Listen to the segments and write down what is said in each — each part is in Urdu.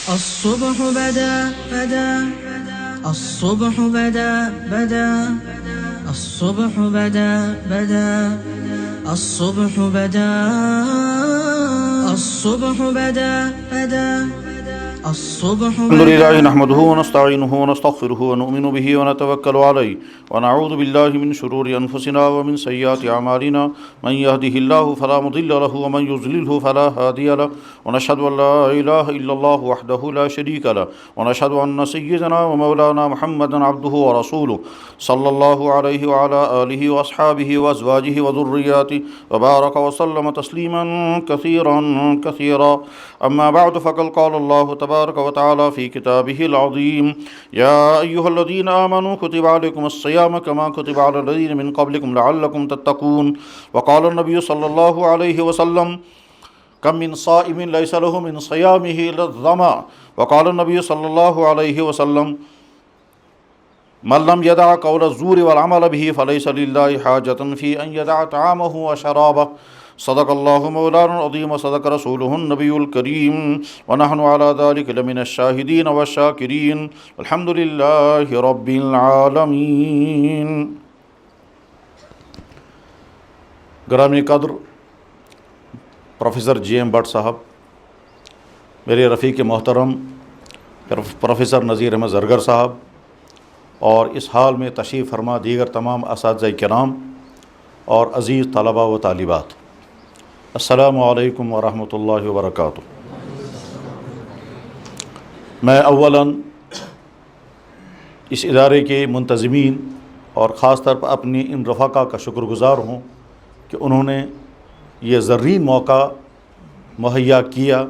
الصبح بدا الصبح بدا الصبح بدا الصبح بدا الصبح بدا الصبح الحمد لله نحمده ونستعينه ونستغفره ونؤمن به ونتوكل عليه ونعوذ بالله من شرور أنفسنا ومن سيئات أعمالنا من يهده الله فلا مضل له ومن يضلله فلا هادي له ونشهد أن لا إله إلا الله وحده لا شريك له ونشهد أن سيدنا ومولانا محمدا عبده ورسوله صلى الله عليه وعلى آله وأصحابه وأزواجه وذرياته وبارك وسلم تسليما كثيرا أما بعد فقد قال الله تبارك وتعالى في كتابه العظيم يا أيها الذين آمنوا كتب عليكم الصيام كما كتب على الذين من قبلكم لعلكم تتقون وقال النبي صلى الله عليه وسلم كم من صائم ليس له من صيامه إلا الظمأ وقال النبي صلى الله عليه وسلم من لم يدع قول الزور والعمل به فليس لله حاجة في أن يدع طعامه وشرابه صدق الله مولانا العظيم وصدق رسوله النبي الكريم ونحن على ذلك لمن الشاهدين والشاكرين الحمد لله رب العالمين. گرامی قدر پروفیسر جی ایم بٹ صاحب، میرے رفیق محترم پروفیسر نذیر احمد زرگر صاحب اور اس حال میں تشریف فرما دیگر تمام اساتذہ کرام اور عزیز طلباء و طالبات، السلام علیکم ورحمۃ اللہ وبرکاتہ. میں اولاً اس ادارے کے منتظمین اور خاص طور پر اپنی ان رفقا کا شکر گزار ہوں کہ انہوں نے یہ زرین موقع مہیا کیا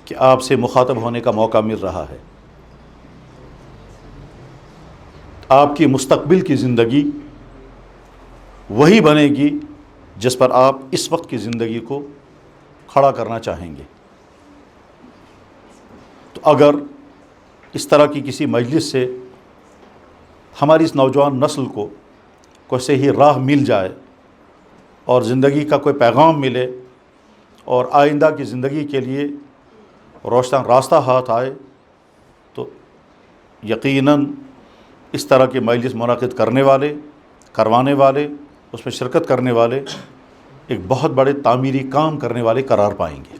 کہ آپ سے مخاطب ہونے کا موقع مل رہا ہے. آپ کی مستقبل کی زندگی وہی بنے گی جس پر آپ اس وقت کی زندگی کو کھڑا کرنا چاہیں گے. تو اگر اس طرح کی کسی مجلس سے ہماری اس نوجوان نسل کو کوئی صحیح راہ مل جائے اور زندگی کا کوئی پیغام ملے اور آئندہ کی زندگی کے لیے روشن راستہ ہاتھ آئے، تو یقیناً اس طرح کے مجلس منعقد کرنے والے، کروانے والے، اس میں شرکت کرنے والے ایک بہت بڑے تعمیری کام کرنے والے قرار پائیں گے.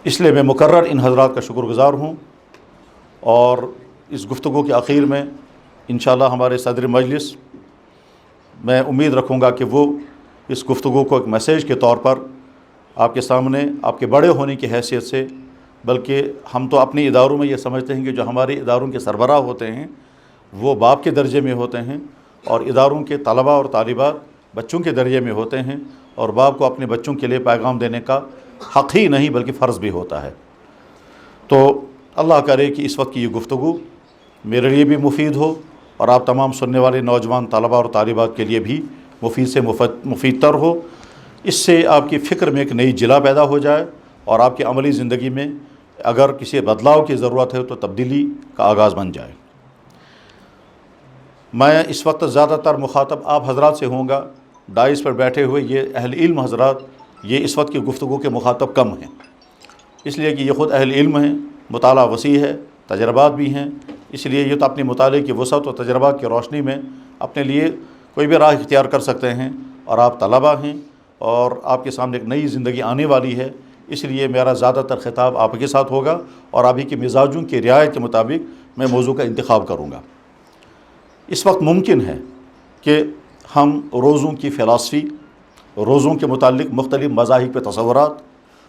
اس لیے میں مکرر ان حضرات کا شکر گزار ہوں، اور اس گفتگو کے آخر میں انشاءاللہ ہمارے صدر مجلس، میں امید رکھوں گا کہ وہ اس گفتگو کو ایک میسیج کے طور پر آپ کے سامنے آپ کے بڑے ہونے کی حیثیت سے، بلکہ ہم تو اپنے اداروں میں یہ سمجھتے ہیں کہ جو ہمارے اداروں کے سربراہ ہوتے ہیں وہ باپ کے درجے میں ہوتے ہیں، اور اداروں کے طلباء اور طالبات بچوں کے درجے میں ہوتے ہیں، اور باپ کو اپنے بچوں کے لیے پیغام دینے کا حق ہی نہیں بلکہ فرض بھی ہوتا ہے. تو اللہ کرے کہ اس وقت کی یہ گفتگو میرے لیے بھی مفید ہو، اور آپ تمام سننے والے نوجوان طلباء اور طالبات کے لیے بھی مفید سے مفید تر ہو. اس سے آپ کی فکر میں ایک نئی جلا پیدا ہو جائے، اور آپ کی عملی زندگی میں اگر کسی بدلاؤ کی ضرورت ہے تو تبدیلی کا آغاز بن جائے. میں اس وقت زیادہ تر مخاطب آپ حضرات سے ہوں گا. ڈائس پر بیٹھے ہوئے یہ اہل علم حضرات، یہ اس وقت کی گفتگو کے مخاطب کم ہیں، اس لیے کہ یہ خود اہل علم ہیں، مطالعہ وسیع ہے، تجربات بھی ہیں. اس لیے یہ تو اپنے مطالعے کی وسعت و تجربات کی روشنی میں اپنے لیے کوئی بھی راہ اختیار کر سکتے ہیں، اور آپ طلباء ہیں اور آپ کے سامنے ایک نئی زندگی آنے والی ہے. اس لیے میرا زیادہ تر خطاب آپ کے ساتھ ہوگا، اور آپ ہی کے مزاجوں کی رعایت کے مطابق میں موضوع کا انتخاب کروں گا. اس وقت ممکن ہے کہ ہم روزوں کی فلسفی، روزوں کے متعلق مختلف مذاہب کے تصورات،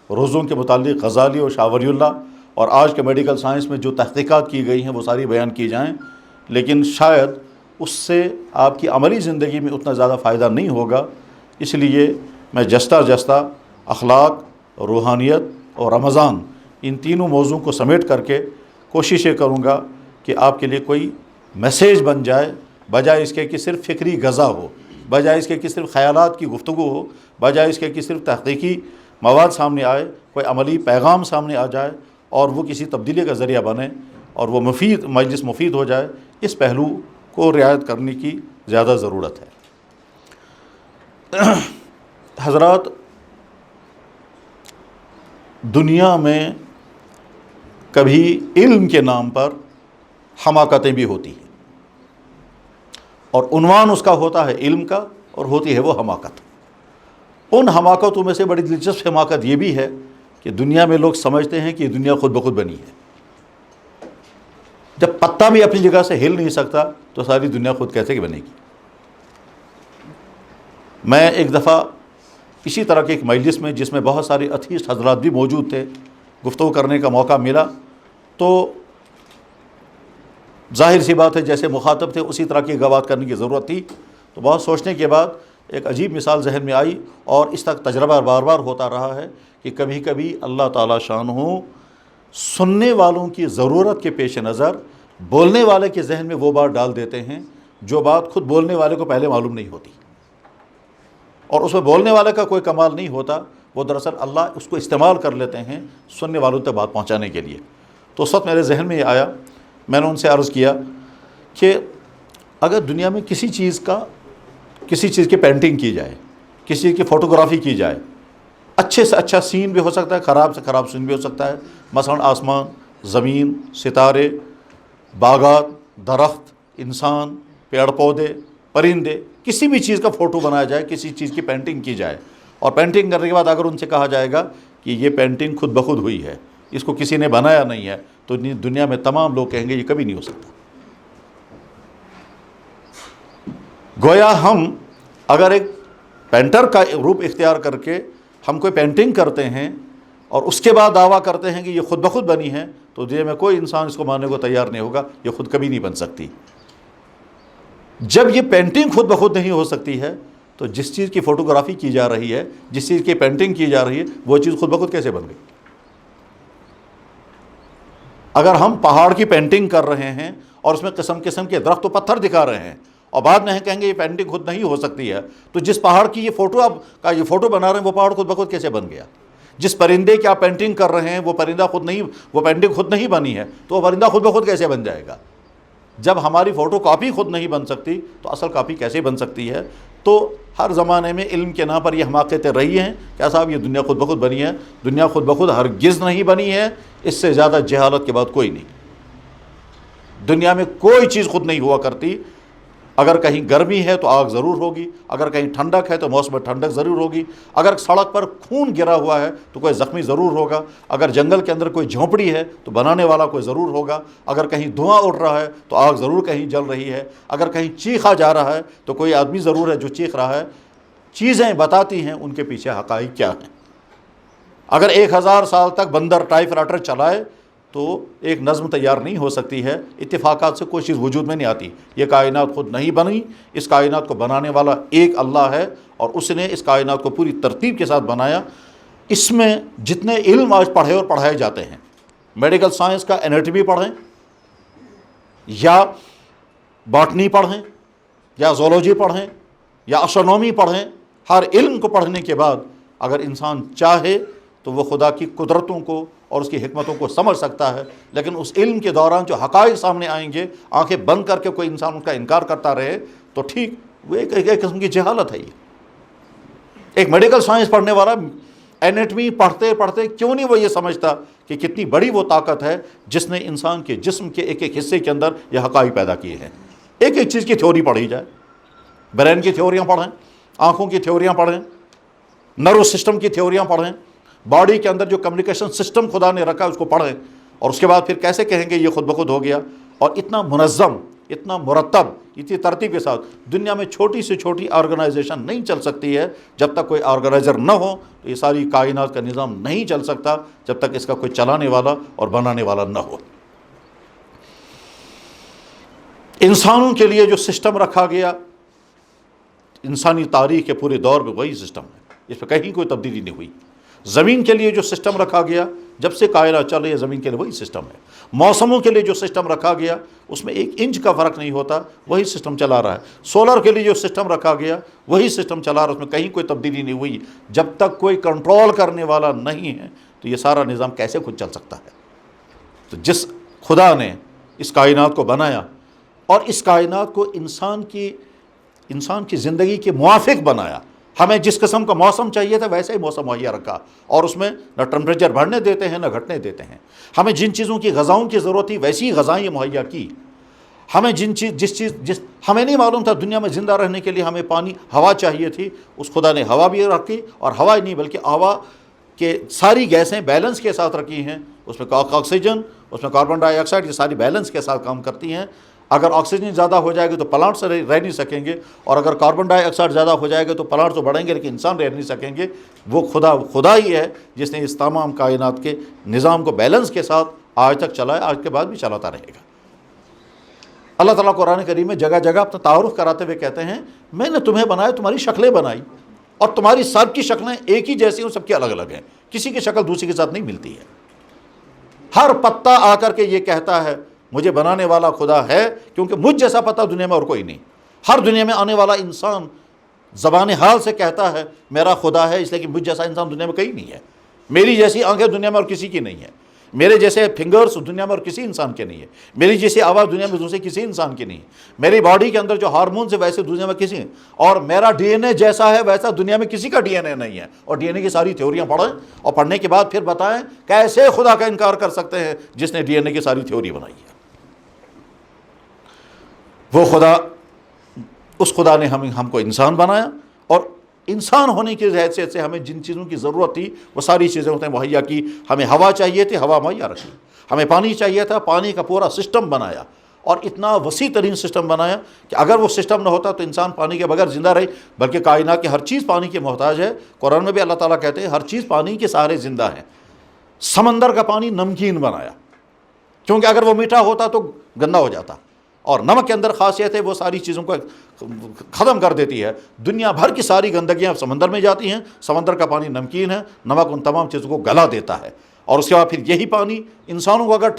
روزوں کے متعلق غزالی اور شاہ ولی اللہ اور آج کے میڈیکل سائنس میں جو تحقیقات کی گئی ہیں وہ ساری بیان کی جائیں، لیکن شاید اس سے آپ کی عملی زندگی میں اتنا زیادہ فائدہ نہیں ہوگا. اس لیے میں جستہ اخلاق، روحانیت اور رمضان، ان تینوں موضوعوں کو سمیٹ کر کے کوشش یہ کروں گا کہ آپ کے لیے کوئی میسیج بن جائے، بجائے اس کے کہ صرف فکری غذا ہو، بجائے اس کے کہ صرف خیالات کی گفتگو ہو، بجائے اس کے کہ صرف تحقیقی مواد سامنے آئے، کوئی عملی پیغام سامنے آ جائے اور وہ کسی تبدیلی کا ذریعہ بنے اور وہ مجلس مفید ہو جائے. اس پہلو کو رعایت کرنے کی زیادہ ضرورت ہے. حضرات، دنیا میں کبھی علم کے نام پر حماقتیں بھی ہوتی ہیں، اور عنوان اس کا ہوتا ہے علم کا، اور ہوتی ہے وہ حماقت۔ ان حماقتوں میں سے بڑی دلچسپ حماقت یہ بھی ہے کہ دنیا میں لوگ سمجھتے ہیں کہ یہ دنیا خود بخود بنی ہے۔ جب پتا بھی اپنی جگہ سے ہل نہیں سکتا تو ساری دنیا خود کیسے کہ بنے گی؟ میں ایک دفعہ اسی طرح کے ایک مجلس میں، جس میں بہت سارے ایتھیسٹ حضرات بھی موجود تھے، گفتگو کرنے کا موقع ملا، تو ظاہر سی بات ہے جیسے مخاطب تھے اسی طرح کی بات کرنے کی ضرورت تھی۔ تو بہت سوچنے کے بعد ایک عجیب مثال ذہن میں آئی، اور اس تک تجربہ بار بار ہوتا رہا ہے کہ کبھی کبھی اللہ تعالیٰ شانہ سننے والوں کی ضرورت کے پیش نظر بولنے والے کے ذہن میں وہ بات ڈال دیتے ہیں جو بات خود بولنے والے کو پہلے معلوم نہیں ہوتی، اور اس میں بولنے والے کا کوئی کمال نہیں ہوتا، وہ دراصل اللہ اس کو استعمال کر لیتے ہیں سننے والوں تک بات پہنچانے کے لیے۔ تو اس وقت میرے ذہن میں یہ آیا، میں نے ان سے عرض کیا کہ اگر دنیا میں کسی چیز کی پینٹنگ کی جائے، کسی چیز کی فوٹوگرافی کی جائے، اچھے سے اچھا سین بھی ہو سکتا ہے، خراب سے خراب سین بھی ہو سکتا ہے، مثلا آسمان، زمین، ستارے، باغات، درخت، انسان، پیڑ پودے، پرندے، کسی بھی چیز کا فوٹو بنایا جائے، کسی چیز کی پینٹنگ کی جائے، اور پینٹنگ کرنے کے بعد اگر ان سے کہا جائے گا کہ یہ پینٹنگ خود بخود ہوئی ہے، اس کو کسی نے بنایا نہیں ہے، تو دنیا میں تمام لوگ کہیں گے یہ کبھی نہیں ہو سکتا۔ گویا ہم اگر ایک پینٹر کا روپ اختیار کر کے ہم کوئی پینٹنگ کرتے ہیں اور اس کے بعد دعویٰ کرتے ہیں کہ یہ خود بخود بنی ہے، تو دنیا میں کوئی انسان اس کو ماننے کو تیار نہیں ہوگا، یہ خود کبھی نہیں بن سکتی۔ جب یہ پینٹنگ خود بخود نہیں ہو سکتی ہے تو جس چیز کی فوٹوگرافی کی جا رہی ہے، جس چیز کی پینٹنگ کی جا رہی ہے، وہ چیز خود بخود کیسے بن گئی؟ اگر ہم پہاڑ کی پینٹنگ کر رہے ہیں اور اس میں قسم قسم کے درخت و پتھر دکھا رہے ہیں، اور بعد میں کہیں گے یہ پینٹنگ خود نہیں ہو سکتی ہے، تو جس پہاڑ کی یہ فوٹو بنا رہے ہیں وہ پہاڑ خود بخود کیسے بن گیا؟ جس پرندے کی آپ پینٹنگ کر رہے ہیں وہ پینٹنگ خود نہیں بنی ہے، تو وہ پرندہ خود بخود کیسے بن جائے گا؟ جب ہماری فوٹو کاپی خود نہیں بن سکتی تو اصل کاپی کیسے بن سکتی ہے؟ تو ہر زمانے میں علم کے نام پر یہ حماقتیں رہی ہیں کہ صاحب یہ دنیا خود بخود بنی ہے۔ دنیا خود بخود ہرگز نہیں بنی ہے، اس سے زیادہ جہالت کے بعد کوئی نہیں۔ دنیا میں کوئی چیز خود نہیں ہوا کرتی۔ اگر کہیں گرمی ہے تو آگ ضرور ہوگی، اگر کہیں ٹھنڈک ہے تو موسم ٹھنڈک ضرور ہوگی، اگر سڑک پر خون گرا ہوا ہے تو کوئی زخمی ضرور ہوگا، اگر جنگل کے اندر کوئی جھونپڑی ہے تو بنانے والا کوئی ضرور ہوگا، اگر کہیں دھواں اٹھ رہا ہے تو آگ ضرور کہیں جل رہی ہے، اگر کہیں چیخا جا رہا ہے تو کوئی آدمی ضرور ہے جو چیخ رہا ہے۔ چیزیں بتاتی ہیں ان کے پیچھے حقائق کیا ہیں۔ اگر 1000 سال تک بندر ٹائپ رائٹر چلائے تو ایک نظم تیار نہیں ہو سکتی ہے، اتفاقات سے کوئی چیز وجود میں نہیں آتی۔ یہ کائنات خود نہیں بنی، اس کائنات کو بنانے والا ایک اللہ ہے، اور اس نے اس کائنات کو پوری ترتیب کے ساتھ بنایا۔ اس میں جتنے علم آج پڑھے اور پڑھائے جاتے ہیں، میڈیکل سائنس کا انیٹمی پڑھیں یا باٹنی پڑھیں یا زولوجی پڑھیں یا اسٹرونومی پڑھیں، ہر علم کو پڑھنے کے بعد اگر انسان چاہے تو وہ خدا کی قدرتوں کو اور اس کی حکمتوں کو سمجھ سکتا ہے، لیکن اس علم کے دوران جو حقائق سامنے آئیں گے، آنکھیں بند کر کے کوئی انسان ان کا انکار کرتا رہے تو ٹھیک وہ ایک قسم کی جہالت ہے۔ یہ ایک میڈیکل سائنس پڑھنے والا اینیٹمی پڑھتے پڑھتے کیوں نہیں وہ یہ سمجھتا کہ کتنی بڑی وہ طاقت ہے جس نے انسان کے جسم کے ایک ایک حصے کے اندر یہ حقائق پیدا کیے ہیں۔ ایک ایک چیز کی تھیوری پڑھی جائے، برین کی تھیوریاں پڑھیں، آنکھوں کی تھیوریاں پڑھیں، نرو سسٹم کی تھیوریاں پڑھیں، باڈی کے اندر جو کمیونیکیشن سسٹم خدا نے رکھا ہے اس کو پڑھیں، اور اس کے بعد پھر کیسے کہیں گے یہ خود بخود ہو گیا؟ اور اتنا منظم، اتنا مرتب، اتنی ترتیب کے ساتھ دنیا میں چھوٹی سے چھوٹی آرگنائزیشن نہیں چل سکتی ہے جب تک کوئی آرگنائزر نہ ہو، تو یہ ساری کائنات کا نظام نہیں چل سکتا جب تک اس کا کوئی چلانے والا اور بنانے والا نہ ہو۔ انسانوں کے لیے جو سسٹم رکھا گیا، انسانی تاریخ کے پورے دور میں وہی سسٹم ہے، اس پہ کہیں کوئی تبدیلی نہیں ہوئی۔ زمین کے لیے جو سسٹم رکھا گیا، جب سے کائنات چل رہی ہے زمین کے لیے وہی سسٹم ہے۔ موسموں کے لیے جو سسٹم رکھا گیا اس میں 1 انچ کا فرق نہیں ہوتا، وہی سسٹم چلا رہا ہے۔ سولر کے لیے جو سسٹم رکھا گیا وہی سسٹم چلا رہا ہے، اس میں کہیں کوئی تبدیلی نہیں ہوئی۔ جب تک کوئی کنٹرول کرنے والا نہیں ہے تو یہ سارا نظام کیسے خود چل سکتا ہے؟ تو جس خدا نے اس کائنات کو بنایا اور اس کائنات کو انسان کی زندگی کے موافق بنایا، ہمیں جس قسم کا موسم چاہیے تھا ویسے ہی موسم مہیا رکھا، اور اس میں نہ ٹمپریچر بڑھنے دیتے ہیں نہ گھٹنے دیتے ہیں۔ ہمیں جن چیزوں کی غذاؤں کی ضرورت تھی ویسی غذائیں مہیا کی۔ ہمیں جس ہمیں نہیں معلوم تھا دنیا میں زندہ رہنے کے لیے ہمیں پانی ہوا چاہیے تھی، اس خدا نے ہوا بھی رکھی، اور ہوا ہی نہیں بلکہ ہوا کہ ساری گیسیں بیلنس کے ساتھ رکھی ہیں، اس میں آکسیجن، اس میں کاربن ڈائی آکسائڈ، یہ ساری بیلنس کے ساتھ کام کرتی ہیں۔ اگر آکسیجن زیادہ ہو جائے گا تو پلانٹ سے رہ نہیں سکیں گے، اور اگر کاربن ڈائی آکسائڈ زیادہ ہو جائے گا تو پلانٹ تو بڑھیں گے لیکن انسان رہ نہیں سکیں گے۔ وہ خدا ہی ہے جس نے اس تمام کائنات کے نظام کو بیلنس کے ساتھ آج تک چلایا، آج کے بعد بھی چلاتا رہے گا۔ اللہ تعالیٰ قرآن کریم میں جگہ جگہ اپنا تعارف کراتے ہوئے کہتے ہیں میں نے تمہیں بنایا، تمہاری شکلیں بنائی، اور تمہاری سب کی شکلیں ایک ہی جیسی ہیں، سب کی الگ الگ ہیں، کسی کی شکل دوسری کے ساتھ نہیں ملتی ہے۔ ہر پتا آ کر کے یہ کہتا ہے مجھے بنانے والا خدا ہے، کیونکہ مجھ جیسا پتا دنیا میں اور کوئی نہیں۔ ہر دنیا میں آنے والا انسان زبان حال سے کہتا ہے میرا خدا ہے، اس لیے کہ مجھ جیسا انسان دنیا میں کہیں نہیں ہے، میری جیسی آنکھیں دنیا میں اور کسی کی نہیں ہے، میرے جیسے فنگرز دنیا میں اور کسی انسان کے نہیں ہے، میری جیسی آواز دنیا میں دوسرے کسی انسان کی نہیں ہے، میری باڈی کے اندر جو ہارمونز ہے ویسے دنیا میں کسی، اور میرا ڈی این اے جیسا ہے ویسا دنیا میں کسی کا ڈی این اے نہیں ہے۔ اور ڈی این اے کی ساری تھیوریاں پڑھیں اور پڑھنے کے بعد پھر بتائیں کیسے خدا کا انکار کر سکتے ہیں جس نے ڈی این اے کی ساری تھیوری بنائی ہے۔ وہ خدا، اس خدا نے ہم کو انسان بنایا، اور انسان ہونے کی حیثیت سے ہمیں جن چیزوں کی ضرورت تھی وہ ساری چیزیں اس نے مہیا کی۔ ہمیں ہوا چاہیے تھی، ہوا مہیا رکھی، ہمیں پانی چاہیے تھا، پانی کا پورا سسٹم بنایا، اور اتنا وسیع ترین سسٹم بنایا کہ اگر وہ سسٹم نہ ہوتا تو انسان پانی کے بغیر زندہ رہے، بلکہ کائنات کی ہر چیز پانی کی محتاج ہے۔ قرآن میں بھی اللہ تعالیٰ کہتے ہیں ہر چیز پانی کے سہارے زندہ ہے۔ سمندر کا پانی نمکین بنایا، کیونکہ اگر وہ میٹھا ہوتا تو گندا ہو جاتا، اور نمک کے اندر خاصیت ہے وہ ساری چیزوں کو ختم کر دیتی ہے۔ دنیا بھر کی ساری گندگیاں سمندر میں جاتی ہیں، سمندر کا پانی نمکین ہے، نمک ان تمام چیزوں کو گلا دیتا ہے، اور اس کے بعد پھر یہی پانی انسانوں کو اگر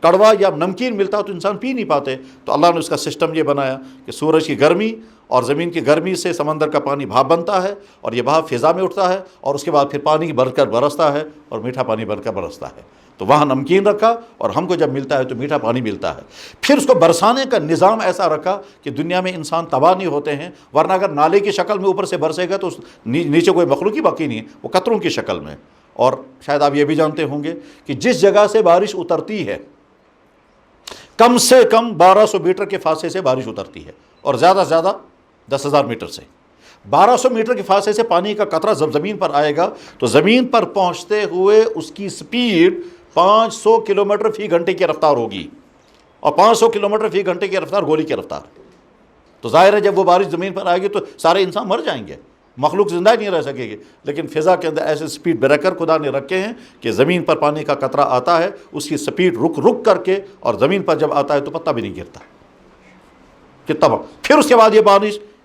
کڑوا یا نمکین ملتا تو انسان پی نہیں پاتے۔ تو اللہ نے اس کا سسٹم یہ بنایا کہ سورج کی گرمی اور زمین کی گرمی سے سمندر کا پانی بھاپ بنتا ہے، اور یہ بھاپ فضا میں اٹھتا ہے، اور اس کے بعد پھر پانی بڑھ کر برستا ہے، اور میٹھا پانی بڑھ کر برستا ہے۔ تو وہاں نمکین رکھا، اور ہم کو جب ملتا ہے تو میٹھا پانی ملتا ہے۔ پھر اس کو برسانے کا نظام ایسا رکھا کہ دنیا میں انسان تباہ نہیں ہوتے ہیں، ورنہ اگر نالے کی شکل میں اوپر سے برسے گا تو نیچے کوئی مخلوق ہی باقی نہیں ہے، وہ قطروں کی شکل میں۔ اور شاید آپ یہ بھی جانتے ہوں گے کہ جس جگہ سے بارش اترتی ہے کم سے کم 1200 میٹر کے فاصلے سے بارش اترتی ہے، اور زیادہ سے زیادہ 10,000 میٹر سے۔ 1200 میٹر کے فاصلے سے پانی کا قطرہ جب زمین پر آئے گا تو زمین پر پہنچتے ہوئے اس کی سپیڈ 500 کلومیٹر فی گھنٹے کی رفتار ہوگی، اور 500 کلومیٹر فی گھنٹے کی رفتار گولی کی رفتار۔ تو ظاہر ہے جب وہ بارش زمین پر آئے گی تو سارے انسان مر جائیں گے، مخلوق زندہ ہی نہیں رہ سکے گی۔ لیکن فضا کے اندر ایسے سپیڈ بریکر خدا نے رکھے ہیں کہ زمین پر پانی کا قطرہ آتا ہے، اس کی سپیڈ رک کر کے، اور زمین پر جب آتا ہے تو پتہ بھی نہیں گرتا کتنا۔ پھر اس کے بعد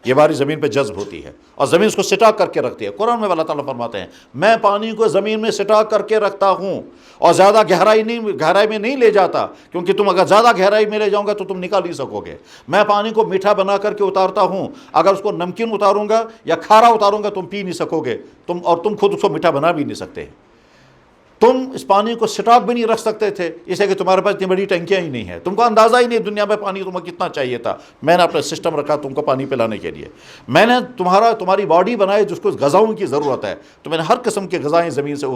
یہ بارش زمین پہ جذب ہوتی ہے، اور زمین اس کو سٹاک کر کے رکھتی ہے۔ قرآن میں اللہ تعالیٰ فرماتے ہیں میں پانی کو زمین میں سٹاک کر کے رکھتا ہوں، اور زیادہ گہرائی میں نہیں لے جاتا، کیونکہ تم اگر زیادہ گہرائی میں لے جاؤں گا تو تم نکال نہیں سکو گے۔ میں پانی کو میٹھا بنا کر کے اتارتا ہوں، اگر اس کو نمکین اتاروں گا یا کھارا اتاروں گا تم پی نہیں سکو گے، تم خود اس کو میٹھا بنا بھی نہیں سکتے۔ تم اس پانی کو سٹاک بھی نہیں رکھ سکتے تھے، اس لیے کہ تمہارے پاس اتنی بڑی ٹنکیاں ہی نہیں ہیں، تم کو اندازہ ہی نہیں دنیا میں پانی تمہیں کتنا چاہیے تھا۔ میں نے اپنا سسٹم رکھا تم کو پانی پلانے کے لیے۔ میں نے تمہاری باڈی بنائی جس کو غذاؤں کی ضرورت ہے، تو میں نے ہر قسم کے غذائیں زمین سے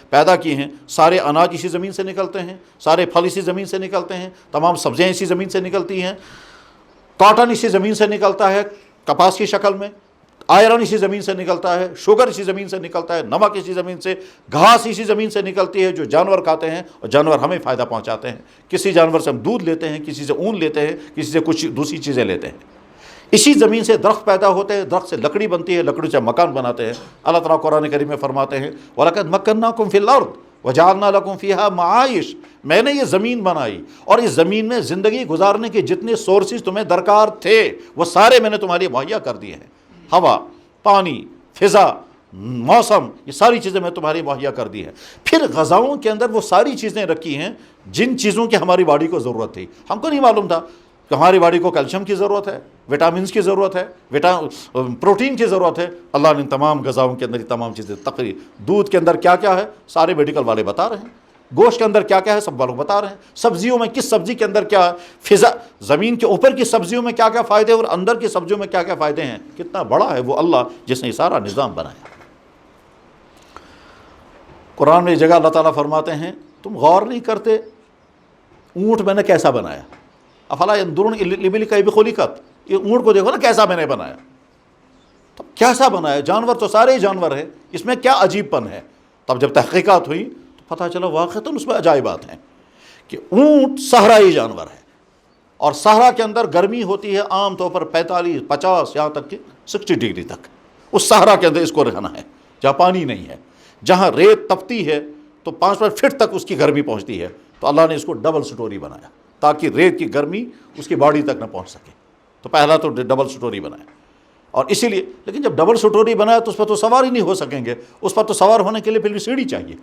پیدا کی ہیں۔ سارے اناج اسی زمین سے نکلتے ہیں، سارے پھل اسی زمین سے نکلتے ہیں، تمام سبزیاں اسی زمین سے نکلتی ہیں، کاٹن اسی زمین سے نکلتا ہے کپاس کی شکل میں، آئرن اسی زمین سے نکلتا ہے، شوگر اسی زمین سے نکلتا ہے، نمک اسی زمین سے، گھاس اسی زمین سے نکلتی ہے جو جانور کھاتے ہیں، اور جانور ہمیں فائدہ پہنچاتے ہیں۔ کسی جانور سے ہم دودھ لیتے ہیں، کسی سے اون لیتے ہیں، کسی سے کچھ دوسری چیزیں لیتے ہیں۔ اسی زمین سے درخت پیدا ہوتے ہیں، درخت سے لکڑی بنتی ہے، لکڑی سے مکان بناتے ہیں۔ اللہ تعالیٰ قرآن کریم میں فرماتے ہیں وَلَقَدْ مَكَّنَّاكُمْ فِي الْأَرْضِ وَجَعَلْنَا لَكُمْ فِيهَا مَعَائِشَ، میں نے یہ زمین بنائی، اور اس زمین میں زندگی گزارنے کے جتنے سورسز تمہیں درکار تھے وہ سارے میں نے تمہارے مہیا کر دیے ہیں۔ ہوا، پانی، فضا، موسم، یہ ساری چیزیں میں تمہاری مہیا کر دی ہیں۔ پھر غذاؤں کے اندر وہ ساری چیزیں رکھی ہیں جن چیزوں کی ہماری باڈی کو ضرورت تھی۔ ہم کو نہیں معلوم تھا کہ ہماری باڈی کو کیلشیم کی ضرورت ہے، وٹامنس کی ضرورت ہے، پروٹین کی ضرورت ہے۔ اللہ نے تمام غذاؤں کے اندر یہ تمام چیزیں، تقریر دودھ کے اندر کیا کیا ہے سارے میڈیکل والے بتا رہے ہیں۔ گوشت کے اندر کیا کیا ہے سب والوں کو بتا رہے ہیں، سبزیوں میں کس سبزی کے اندر کیا ہے، فضا زمین کے اوپر کی سبزیوں میں کیا کیا فائدے اور اندر کی سبزیوں میں کیا کیا فائدے ہیں۔ کتنا بڑا ہے وہ اللہ جس نے یہ سارا نظام بنایا۔ قرآن میں ایک جگہ اللہ تعالیٰ فرماتے ہیں تم غور نہیں کرتے اونٹ میں نے کیسا بنایا، افلا ينظرون الى الابل كيف خلقت، یہ اونٹ کو دیکھو نا کیسا میں نے بنایا، تو کیسا بنایا، جانور تو سارے ہی جانور ہیں، اس میں کیا عجیب پن ہے۔ تب جب تحقیقات ہوئی تو پتہ چلا واقعتاً اس میں عجائبات ہیں کہ اونٹ صحرائی جانور ہے، اور صحرا کے اندر گرمی ہوتی ہے عام طور پر 45 50 یہاں تک کہ 60 ڈگری تک، اس صحرا کے اندر اس کو رہنا ہے جہاں پانی نہیں ہے، جہاں ریت تپتی ہے تو 5 فٹ تک اس کی گرمی پہنچتی ہے، تو اللہ نے اس کو ڈبل سٹوری بنایا تاکہ ریت کی گرمی اس کی باڈی تک نہ پہنچ سکے، تو پہلا تو ڈبل سٹوری بنایا۔ اور اسی لیے لیکن جب ڈبل سٹوری بنایا تو اس پر تو سوار ہی نہیں ہو سکیں گے، اس پر تو سوار ہونے کے لیے پھر بھی سیڑھی چاہیے،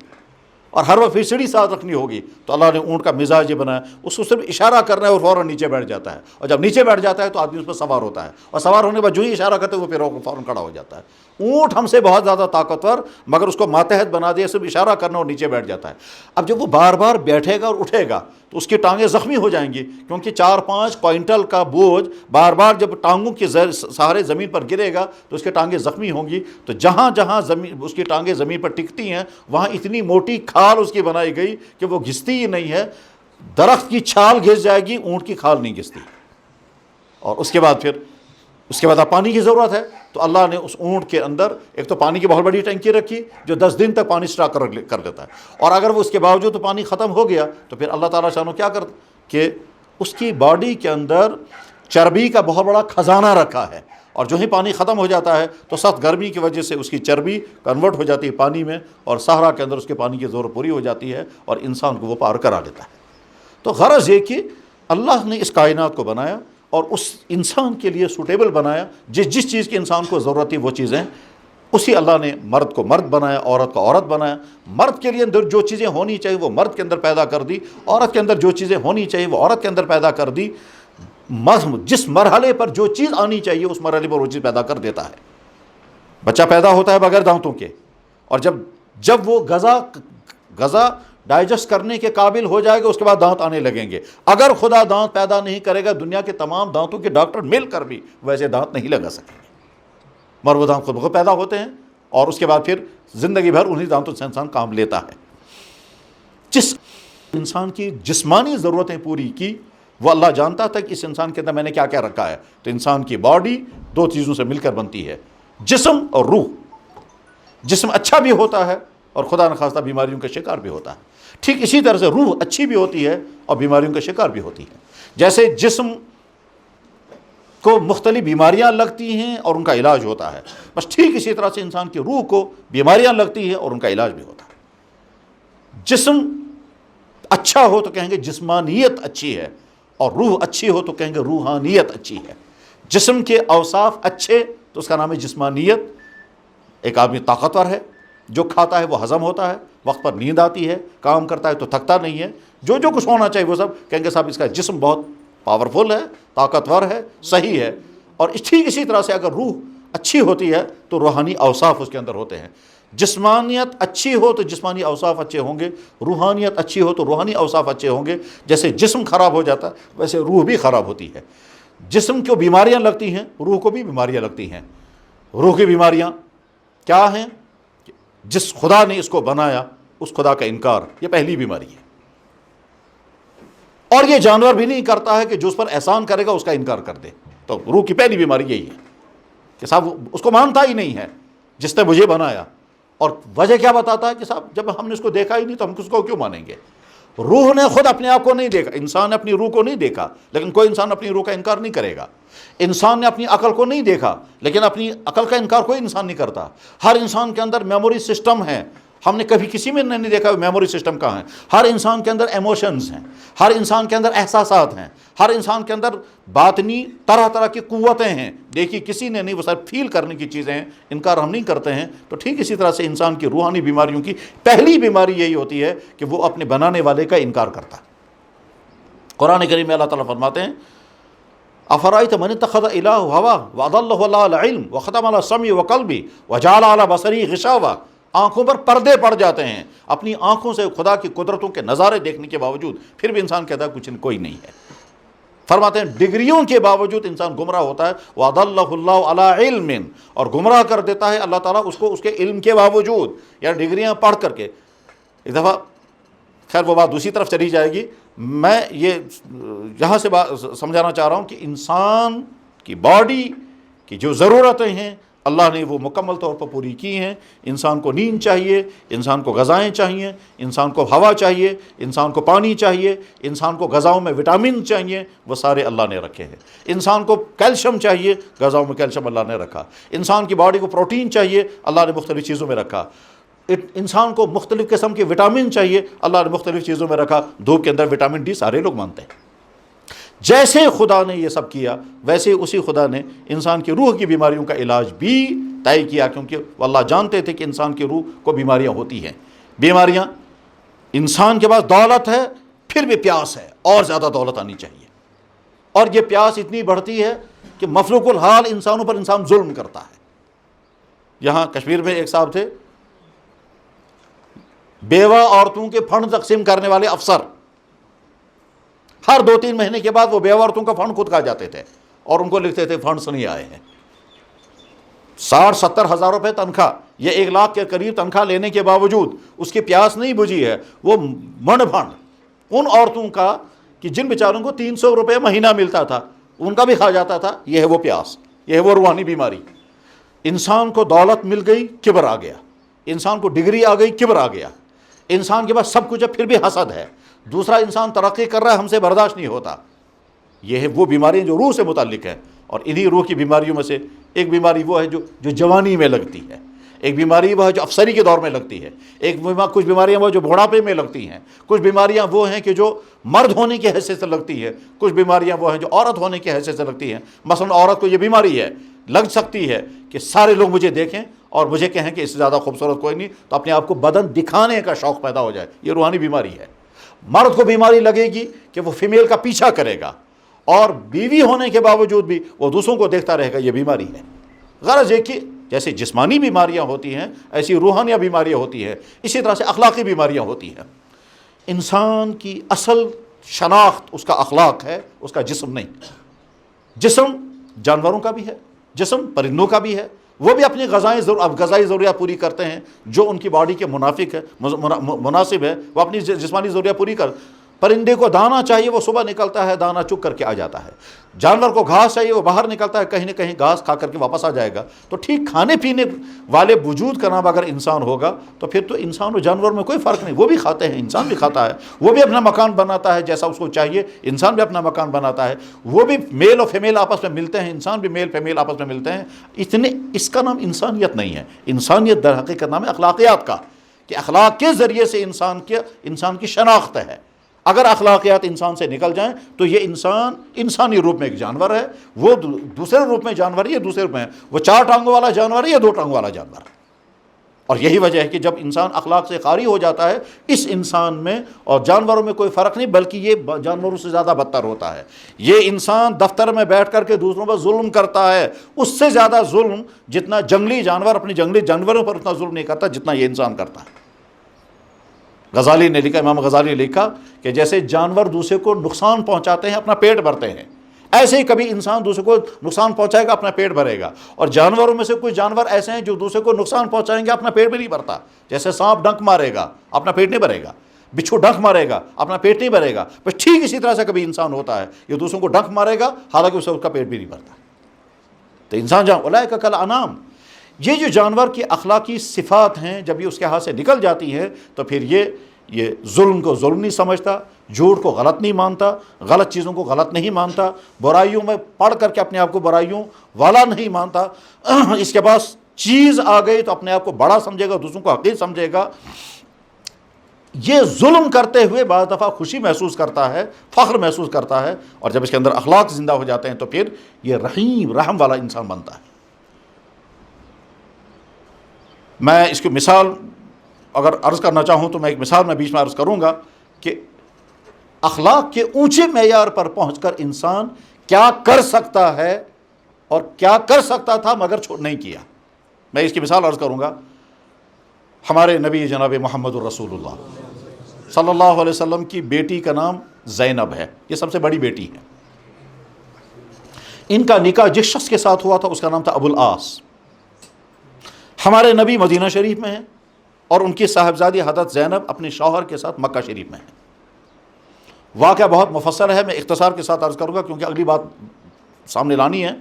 اور ہر وقت پھر سیڑھی ساتھ رکھنی ہوگی، تو اللہ نے اونٹ کا مزاج یہ بنایا، اس کو صرف اشارہ کرنا ہے اور فوراً نیچے بیٹھ جاتا ہے، اور جب نیچے بیٹھ جاتا ہے تو آدمی اس پر سوار ہوتا ہے، اور سوار ہونے کے بعد جو ہی اشارہ کرتے وہ پھر فوراً کھڑا ہو جاتا ہے۔ اونٹ ہم سے بہت زیادہ طاقتور، مگر اس کو ماتحت بنا دیا، صرف اشارہ کرنا اور نیچے بیٹھ جاتا ہے۔ اب جب وہ بار بار بیٹھے گا اور اٹھے گا تو اس کی ٹانگیں زخمی ہو جائیں گی، کیونکہ 4-5 کوئنٹل کا بوجھ بار بار جب ٹانگوں کے سہارے زمین پر گرے گا تو اس کی ٹانگیں زخمی ہوں گی۔ تو جہاں جہاں اس کی ٹانگیں زمین پر ٹکتی ہیں وہاں اتنی موٹی کھال اس کی بنائی گئی کہ وہ گھستی ہی نہیں ہے، درخت کی چھال گھس جائے گی، اونٹ کی کھال نہیں گھستی۔ اور اس کے بعد اب پانی کی ضرورت ہے، تو اللہ نے اس اونٹ کے اندر ایک تو پانی کی بہت بڑی ٹنکی رکھی جو 10 دن تک پانی اسٹاک کر دیتا ہے، اور اگر وہ اس کے باوجود پانی ختم ہو گیا تو پھر اللہ تعالیٰ شانو کیا کرتا کہ اس کی باڈی کے اندر چربی کا بہت بڑا خزانہ رکھا ہے، اور جو ہی پانی ختم ہو جاتا ہے تو سخت گرمی کی وجہ سے اس کی چربی کنورٹ ہو جاتی ہے پانی میں، اور صحرا کے اندر اس کے پانی کی ضرورت پوری ہو جاتی ہے اور انسان کو وہ پار کرا دیتا ہے۔ تو غرض یہ کہ اللہ نے اس کائنات کو بنایا اور اس انسان کے لیے سوٹیبل بنایا، جس چیز کی انسان کو ضرورت تھی وہ چیزیں، اسی اللہ نے مرد کو مرد بنایا، عورت کو عورت بنایا۔ مرد کے لیے اندر جو چیزیں ہونی چاہیے وہ مرد کے اندر پیدا کر دی، عورت کے اندر جو چیزیں ہونی چاہیے وہ عورت کے اندر پیدا کر دی۔ جس مرحلے پر جو چیز آنی چاہیے اس مرحلے پر وہ چیز پیدا کر دیتا ہے۔ بچہ پیدا ہوتا ہے بغیر دانتوں کے، اور جب وہ غذا ڈائجسٹ کرنے کے قابل ہو جائے گا اس کے بعد دانت آنے لگیں گے۔ اگر خدا دانت پیدا نہیں کرے گا دنیا کے تمام دانتوں کے ڈاکٹر مل کر بھی ویسے دانت نہیں لگا سکیں گے، مگر وہ دانت خود بخود پیدا ہوتے ہیں، اور اس کے بعد پھر زندگی بھر انہی دانتوں سے انسان کام لیتا ہے۔ جس انسان کی جسمانی ضرورتیں پوری کی وہ اللہ جانتا تھا کہ اس انسان کے اندر میں نے کیا کیا رکھا ہے۔ تو انسان کی باڈی 2 چیزوں سے مل کر بنتی ہے، جسم اور روح۔ جسم اچھا بھی ہوتا ہے اور خدا نخواستہ بیماریوں کا شکار بھی ہوتا ہے، ٹھیک اسی طرح سے روح اچھی بھی ہوتی ہے اور بیماریوں کا شکار بھی ہوتی ہے۔ جیسے جسم کو مختلف بیماریاں لگتی ہیں اور ان کا علاج ہوتا ہے، بس ٹھیک اسی طرح سے انسان کی روح کو بیماریاں لگتی ہیں اور ان کا علاج بھی ہوتا ہے۔ جسم اچھا ہو تو کہیں گے جسمانیت اچھی ہے، اور روح اچھی ہو تو کہیں گے روحانیت اچھی ہے۔ جسم کے اوصاف اچھے تو اس کا نام ہے جسمانیت۔ ایک آدمی طاقتور ہے، جو کھاتا ہے وہ ہضم ہوتا ہے، وقت پر نیند آتی ہے، کام کرتا ہے تو تھکتا نہیں ہے، جو کچھ ہونا چاہیے وہ سب کہیں گے صاحب اس کا جسم بہت پاورفل ہے، طاقتور ہے، صحیح ہے۔ اور ٹھیک اسی طرح سے اگر روح اچھی ہوتی ہے تو روحانی اوصاف اس کے اندر ہوتے ہیں۔ جسمانیت اچھی ہو تو جسمانی اوصاف اچھے ہوں گے، روحانیت اچھی ہو تو روحانی اوصاف اچھے ہوں گے۔ جیسے جسم خراب ہو جاتا ہے ویسے روح بھی خراب ہوتی ہے۔ جسم کو بیماریاں لگتی ہیں، روح کو بھی بیماریاں لگتی ہیں۔ روح کی بیماریاں کیا ہیں؟ جس خدا نے اس کو بنایا اس خدا کا انکار، یہ پہلی بیماری ہے۔ اور یہ جانور بھی نہیں کرتا ہے کہ جو اس پر احسان کرے گا اس کا انکار کر دے۔ تو روح کی پہلی بیماری یہی ہے کہ صاحب اس کو مانتا ہی نہیں ہے جس نے مجھے بنایا۔ اور وجہ کیا بتاتا ہے کہ صاحب جب ہم نے اس کو دیکھا ہی نہیں تو ہم اس کو کیوں مانیں گے؟ روح نے خود اپنے آپ کو نہیں دیکھا، انسان نے اپنی روح کو نہیں دیکھا، لیکن کوئی انسان اپنی روح کا انکار نہیں کرے گا۔ انسان نے اپنی عقل کو نہیں دیکھا، لیکن اپنی عقل کا انکار کوئی انسان نہیں کرتا۔ ہر انسان کے اندر میموری سسٹم ہے، ہم نے کبھی کسی میں نہیں دیکھا میموری سسٹم کہاں ہے۔ ہر انسان کے اندر ایموشنز ہیں، ہر انسان کے اندر احساسات ہیں، ہر انسان کے اندر باطنی طرح طرح کی قوتیں ہیں، دیکھیے کسی نے نہیں، وہ سب فیل کرنے کی چیزیں ہیں، انکار ہم نہیں کرتے ہیں۔ تو ٹھیک اسی طرح سے انسان کی روحانی بیماریوں کی پہلی بیماری یہی ہوتی ہے کہ وہ اپنے بنانے والے کا انکار کرتا ہے۔ قرآن کریم میں اللہ تعالیٰ فرماتے ہیں افرأیت من اتخذ الہ ہوا واضلہ اللہ علی علم وختم علی سمعہ وقلبہ وجعل علی بصرہ غشاوہ آنکھوں پر پردے پڑ جاتے ہیں، اپنی آنکھوں سے خدا کی قدرتوں کے نظارے دیکھنے کے باوجود پھر بھی انسان کہتا ہے کچھ کوئی نہیں ہے۔ فرماتے ہیں ڈگریوں کے باوجود انسان گمراہ ہوتا ہے، وَأَضَلَّهُ اللَّهُ عَلَىٰ عِلْمٍ، اور گمراہ کر دیتا ہے اللہ تعالیٰ اس کو اس کے علم کے باوجود، یا ڈگریاں پڑھ کر کے۔ ایک دفعہ خیر وہ بات دوسری طرف چلی جائے گی، میں یہ یہاں سے سمجھانا چاہ رہا ہوں کہ انسان کی باڈی کی جو ضرورتیں ہیں اللہ نے وہ مکمل طور پر پوری کی ہیں۔ انسان کو نیند چاہیے، انسان کو غذائیں چاہیے، انسان کو ہوا چاہیے، انسان کو پانی چاہیے، انسان کو غذاؤں میں وٹامن چاہیے، وہ سارے اللہ نے رکھے ہیں۔ انسان کو کیلشیم چاہیے، غذاؤں میں کیلشیم اللہ نے رکھا۔ انسان کی باڈی کو پروٹین چاہیے، اللہ نے مختلف چیزوں میں رکھا۔ انسان کو مختلف قسم کے وٹامن چاہیے، اللہ نے مختلف چیزوں میں رکھا۔ دھوپ کے اندر وٹامن ڈی سارے لوگ مانتے ہیں۔ جیسے خدا نے یہ سب کیا، ویسے اسی خدا نے انسان کی روح کی بیماریوں کا علاج بھی طے کیا، کیونکہ اللہ جانتے تھے کہ انسان کی روح کو بیماریاں ہوتی ہیں۔ بیماریاں، انسان کے پاس دولت ہے پھر بھی پیاس ہے، اور زیادہ دولت آنی چاہیے، اور یہ پیاس اتنی بڑھتی ہے کہ مفلوق الحال انسانوں پر انسان ظلم کرتا ہے۔ یہاں کشمیر میں ایک صاحب تھے، بیوہ عورتوں کے فنڈ تقسیم کرنے والے افسر، ہر 2-3 مہینے کے بعد وہ بیوہ عورتوں کا فنڈ خود کھا جاتے تھے اور ان کو لکھتے تھے فنڈز نہیں آئے ہیں۔ 60-70 ہزار روپے تنخواہ، یہ 1 لاکھ کے قریب تنخواہ لینے کے باوجود اس کی پیاس نہیں بجھی ہے۔ وہ منڈ بھنڈ ان عورتوں کا کہ جن بیچاروں کو 300 روپے مہینہ ملتا تھا، ان کا بھی کھا جاتا تھا۔ یہ ہے وہ پیاس، یہ ہے وہ روحانی بیماری۔ انسان کو دولت مل گئی، کبر آ گیا، انسان کو ڈگری آ گئی، کبر آ گیا، انسان کے پاس سب کچھ ہے پھر بھی حسد ہے، دوسرا انسان ترقی کر رہا ہے ہم سے برداشت نہیں ہوتا۔ یہ ہے وہ بیماریاں جو روح سے متعلق ہیں، اور انہی روح کی بیماریوں میں سے ایک بیماری وہ ہے جو جوانی میں لگتی ہے، ایک بیماری وہ ہے جو افسری کے دور میں لگتی ہے، کچھ بیماریاں وہ جو بڑھاپے میں لگتی ہیں، کچھ بیماریاں وہ ہیں کہ جو مرد ہونے کی حیثیت سے لگتی ہے، کچھ بیماریاں وہ ہیں جو عورت ہونے کی حیثیت سے لگتی ہیں۔ مثلا عورت کو یہ بیماری ہے، لگ سکتی ہے کہ سارے لوگ مجھے دیکھیں اور مجھے کہیں کہ اس سے زیادہ خوبصورت کوئی نہیں، تو اپنے آپ کو بدن دکھانے کا شوق پیدا ہو جائے، یہ روحانی بیماری ہے۔ مرد کو بیماری لگے گی کہ وہ فیمیل کا پیچھا کرے گا، اور بیوی ہونے کے باوجود بھی وہ دوسروں کو دیکھتا رہے گا، یہ بیماری ہے۔ غرض یہ کہ جیسے جسمانی بیماریاں ہوتی ہیں ایسی روحانی بیماریاں ہوتی ہیں، اسی طرح سے اخلاقی بیماریاں ہوتی ہیں۔ انسان کی اصل شناخت اس کا اخلاق ہے، اس کا جسم نہیں۔ جسم جانوروں کا بھی ہے، جسم پرندوں کا بھی ہے، وہ بھی اپنی غذائی ضروریات پوری کرتے ہیں جو ان کی باڈی کے مناسب ہے، وہ اپنی جسمانی ضروریات پوری کر۔ پرندے کو دانا چاہیے، وہ صبح نکلتا ہے دانا چک کر کے آ جاتا ہے۔ جانور کو گھاس چاہیے، وہ باہر نکلتا ہے کہیں نہ کہیں گھاس کھا کر کے واپس آ جائے گا۔ تو ٹھیک کھانے پینے والے وجود کا نام اگر انسان ہوگا تو پھر تو انسان اور جانور میں کوئی فرق نہیں، وہ بھی کھاتے ہیں، انسان بھی کھاتا ہے، وہ بھی اپنا مکان بناتا ہے جیسا اس کو چاہیے، انسان بھی اپنا مکان بناتا ہے، وہ بھی میل اور فیمیل آپس میں ملتے ہیں، انسان بھی میل فیمیل آپس میں ملتے ہیں۔ اس کا نام انسانیت نہیں ہے، انسانیت در حقیقت نام ہے اخلاقیات کا، کہ اخلاق کے ذریعے سے انسان کی شناخت ہے۔ اگر اخلاقیات انسان سے نکل جائیں تو یہ انسان انسانی روپ میں ایک جانور ہے، وہ دوسرے روپ میں جانور ہے، یہ دوسرے روپ میں ہے، وہ 4 ٹانگوں والا جانور ہے یا 2 ٹانگوں والا جانور ہے۔ اور یہی وجہ ہے کہ جب انسان اخلاق سے خالی ہو جاتا ہے، اس انسان میں اور جانوروں میں کوئی فرق نہیں، بلکہ یہ جانوروں سے زیادہ بدتر ہوتا ہے۔ یہ انسان دفتر میں بیٹھ کر کے دوسروں پر ظلم کرتا ہے، اس سے زیادہ ظلم جتنا جنگلی جانور اپنی جنگلی جانوروں پر اتنا ظلم نہیں کرتا جتنا یہ انسان کرتا ہے۔ غزالی نے لکھا، امام غزالی نے لکھا کہ جیسے جانور دوسرے کو نقصان پہنچاتے ہیں اپنا پیٹ بھرتے ہیں، ایسے ہی کبھی انسان دوسرے کو نقصان پہنچائے گا اپنا پیٹ بھرے گا۔ اور جانوروں میں سے کچھ جانور ایسے ہیں جو دوسرے کو نقصان پہنچائیں گے اپنا پیٹ بھی نہیں بھرتا، جیسے سانپ ڈنک مارے گا اپنا پیٹ نہیں بھرے گا، بچھو ڈنک مارے گا اپنا پیٹ نہیں بھرے گا، بس ٹھیک اسی طرح سے کبھی انسان ہوتا ہے، یہ دوسروں کو ڈنک مارے گا حالانکہ اسے اس کا پیٹ بھی نہیں بھرتا۔ تو انسان اولئک کالانعام، یہ جو جانور کی اخلاقی صفات ہیں جب یہ اس کے ہاتھ سے نکل جاتی ہیں تو پھر یہ ظلم کو ظلم نہیں سمجھتا، جھوٹ کو غلط نہیں مانتا، غلط چیزوں کو غلط نہیں مانتا، برائیوں میں پڑھ کر کے اپنے آپ کو برائیوں والا نہیں مانتا۔ اس کے پاس چیز آ گئی تو اپنے آپ کو بڑا سمجھے گا، دوسروں کو حقیر سمجھے گا۔ یہ ظلم کرتے ہوئے بعض دفعہ خوشی محسوس کرتا ہے، فخر محسوس کرتا ہے، اور جب اس کے اندر اخلاق زندہ ہو جاتے ہیں تو پھر یہ رحم والا انسان بنتا ہے۔ میں اس کی مثال اگر عرض کرنا چاہوں تو میں ایک مثال میں بیچ میں عرض کروں گا کہ اخلاق کے اونچے معیار پر پہنچ کر انسان کیا کر سکتا ہے اور کیا کر سکتا تھا مگر نہیں کیا۔ میں اس کی مثال عرض کروں گا۔ ہمارے نبی جناب محمد الرسول اللہ صلی اللہ علیہ وسلم کی بیٹی کا نام زینب ہے، یہ سب سے بڑی بیٹی ہے۔ ان کا نکاح جس شخص کے ساتھ ہوا تھا اس کا نام تھا ابو العاص۔ ہمارے نبی مدینہ شریف میں ہیں اور ان کی صاحبزادی حضرت زینب اپنے شوہر کے ساتھ مکہ شریف میں ہیں۔ واقعہ بہت مفصل ہے، میں اختصار کے ساتھ عرض کروں گا کیونکہ اگلی بات سامنے لانی ہے۔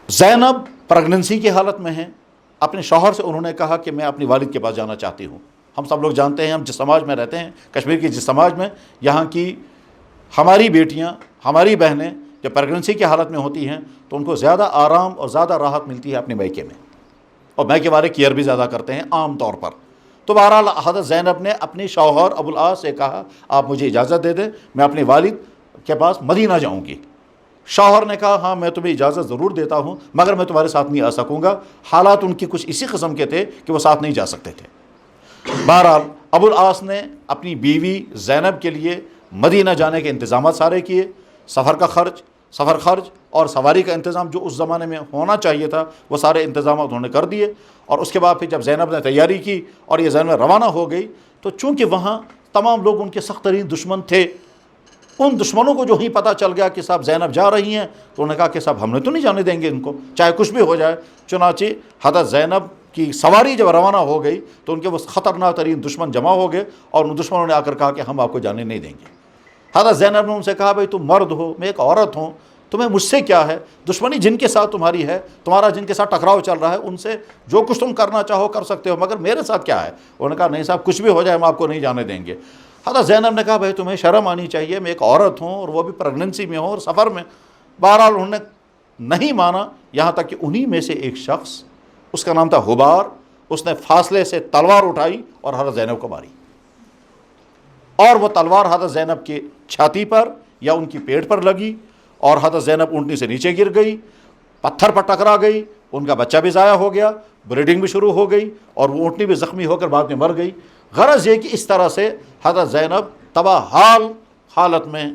زینب پریگننسی کی حالت میں ہیں، اپنے شوہر سے انہوں نے کہا کہ میں اپنی والد کے پاس جانا چاہتی ہوں۔ ہم سب لوگ جانتے ہیں، ہم جس سماج میں رہتے ہیں، کشمیر کی جس سماج میں، یہاں کی ہماری بیٹیاں، ہماری بہنیں جب پریگننسی کی حالت میں ہوتی ہیں تو ان کو زیادہ آرام اور زیادہ راحت ملتی ہے اپنے میکے میں، اور میکے والے کیئر بھی زیادہ کرتے ہیں عام طور پر۔ تو بہرحال حضرت زینب نے اپنے شوہر ابو العاص سے کہا آپ مجھے اجازت دے دیں، میں اپنے والد کے پاس مدینہ جاؤں گی۔ شوہر نے کہا ہاں میں تمہیں اجازت ضرور دیتا ہوں مگر میں تمہارے ساتھ نہیں آ سکوں گا۔ حالات ان کی کچھ اسی قسم کے تھے کہ وہ ساتھ نہیں جا سکتے تھے۔ بہرحال ابو العاص نے اپنی بیوی زینب کے لیے مدینہ جانے کے انتظامات سارے کیے، سفر خرچ اور سواری کا انتظام جو اس زمانے میں ہونا چاہیے تھا وہ سارے انتظامات انہوں نے کر دیے۔ اور اس کے بعد پھر جب زینب نے تیاری کی اور یہ زینب روانہ ہو گئی تو چونکہ وہاں تمام لوگ ان کے سخت ترین دشمن تھے، ان دشمنوں کو جو ہی پتہ چل گیا کہ صاحب زینب جا رہی ہیں تو انہوں نے کہا کہ صاحب ہم نے تو نہیں جانے دیں گے ان کو، چاہے کچھ بھی ہو جائے۔ چنانچہ حضرت زینب کی سواری جب روانہ ہو گئی تو ان کے وہ خطرناک ترین دشمن جمع ہو گئے اور ان دشمنوں نے آ کر کہا کہ ہم آپ کو جانے نہیں دیں گے۔ حضرت زینب نے ان سے کہا بھائی تم مرد ہو، میں ایک عورت ہوں، تمہیں مجھ سے کیا ہے؟ دشمنی جن کے ساتھ تمہاری ہے، تمہارا جن کے ساتھ ٹکراؤ چل رہا ہے، ان سے جو کچھ تم کرنا چاہو کر سکتے ہو، مگر میرے ساتھ کیا ہے؟ انہوں نے کہا نہیں صاحب کچھ بھی ہو جائے ہم آپ کو نہیں جانے دیں گے۔ حضرت زینب نے کہا بھائی تمہیں شرم آنی چاہیے، میں ایک عورت ہوں اور وہ بھی پریگننسی میں ہوں اور سفر میں۔ بہرحال انہوں نے نہیں مانا، یہاں تک کہ انہی میں سے ایک شخص، اس کا نام تھا حبار، اس نے فاصلے سے تلوار اٹھائی اور حضرت زینب کو ماری، اور وہ تلوار حضرت زینب کی چھاتی پر یا ان کی پیٹ پر لگی اور حضرت زینب اونٹنی سے نیچے گر گئی، پتھر پر ٹکرا گئی، ان کا بچہ بھی ضائع ہو گیا، بلیڈنگ بھی شروع ہو گئی اور وہ اونٹنی بھی زخمی ہو کر بعد میں مر گئی۔ غرض یہ کہ اس طرح سے حضرت زینب تباہ حال حالت میں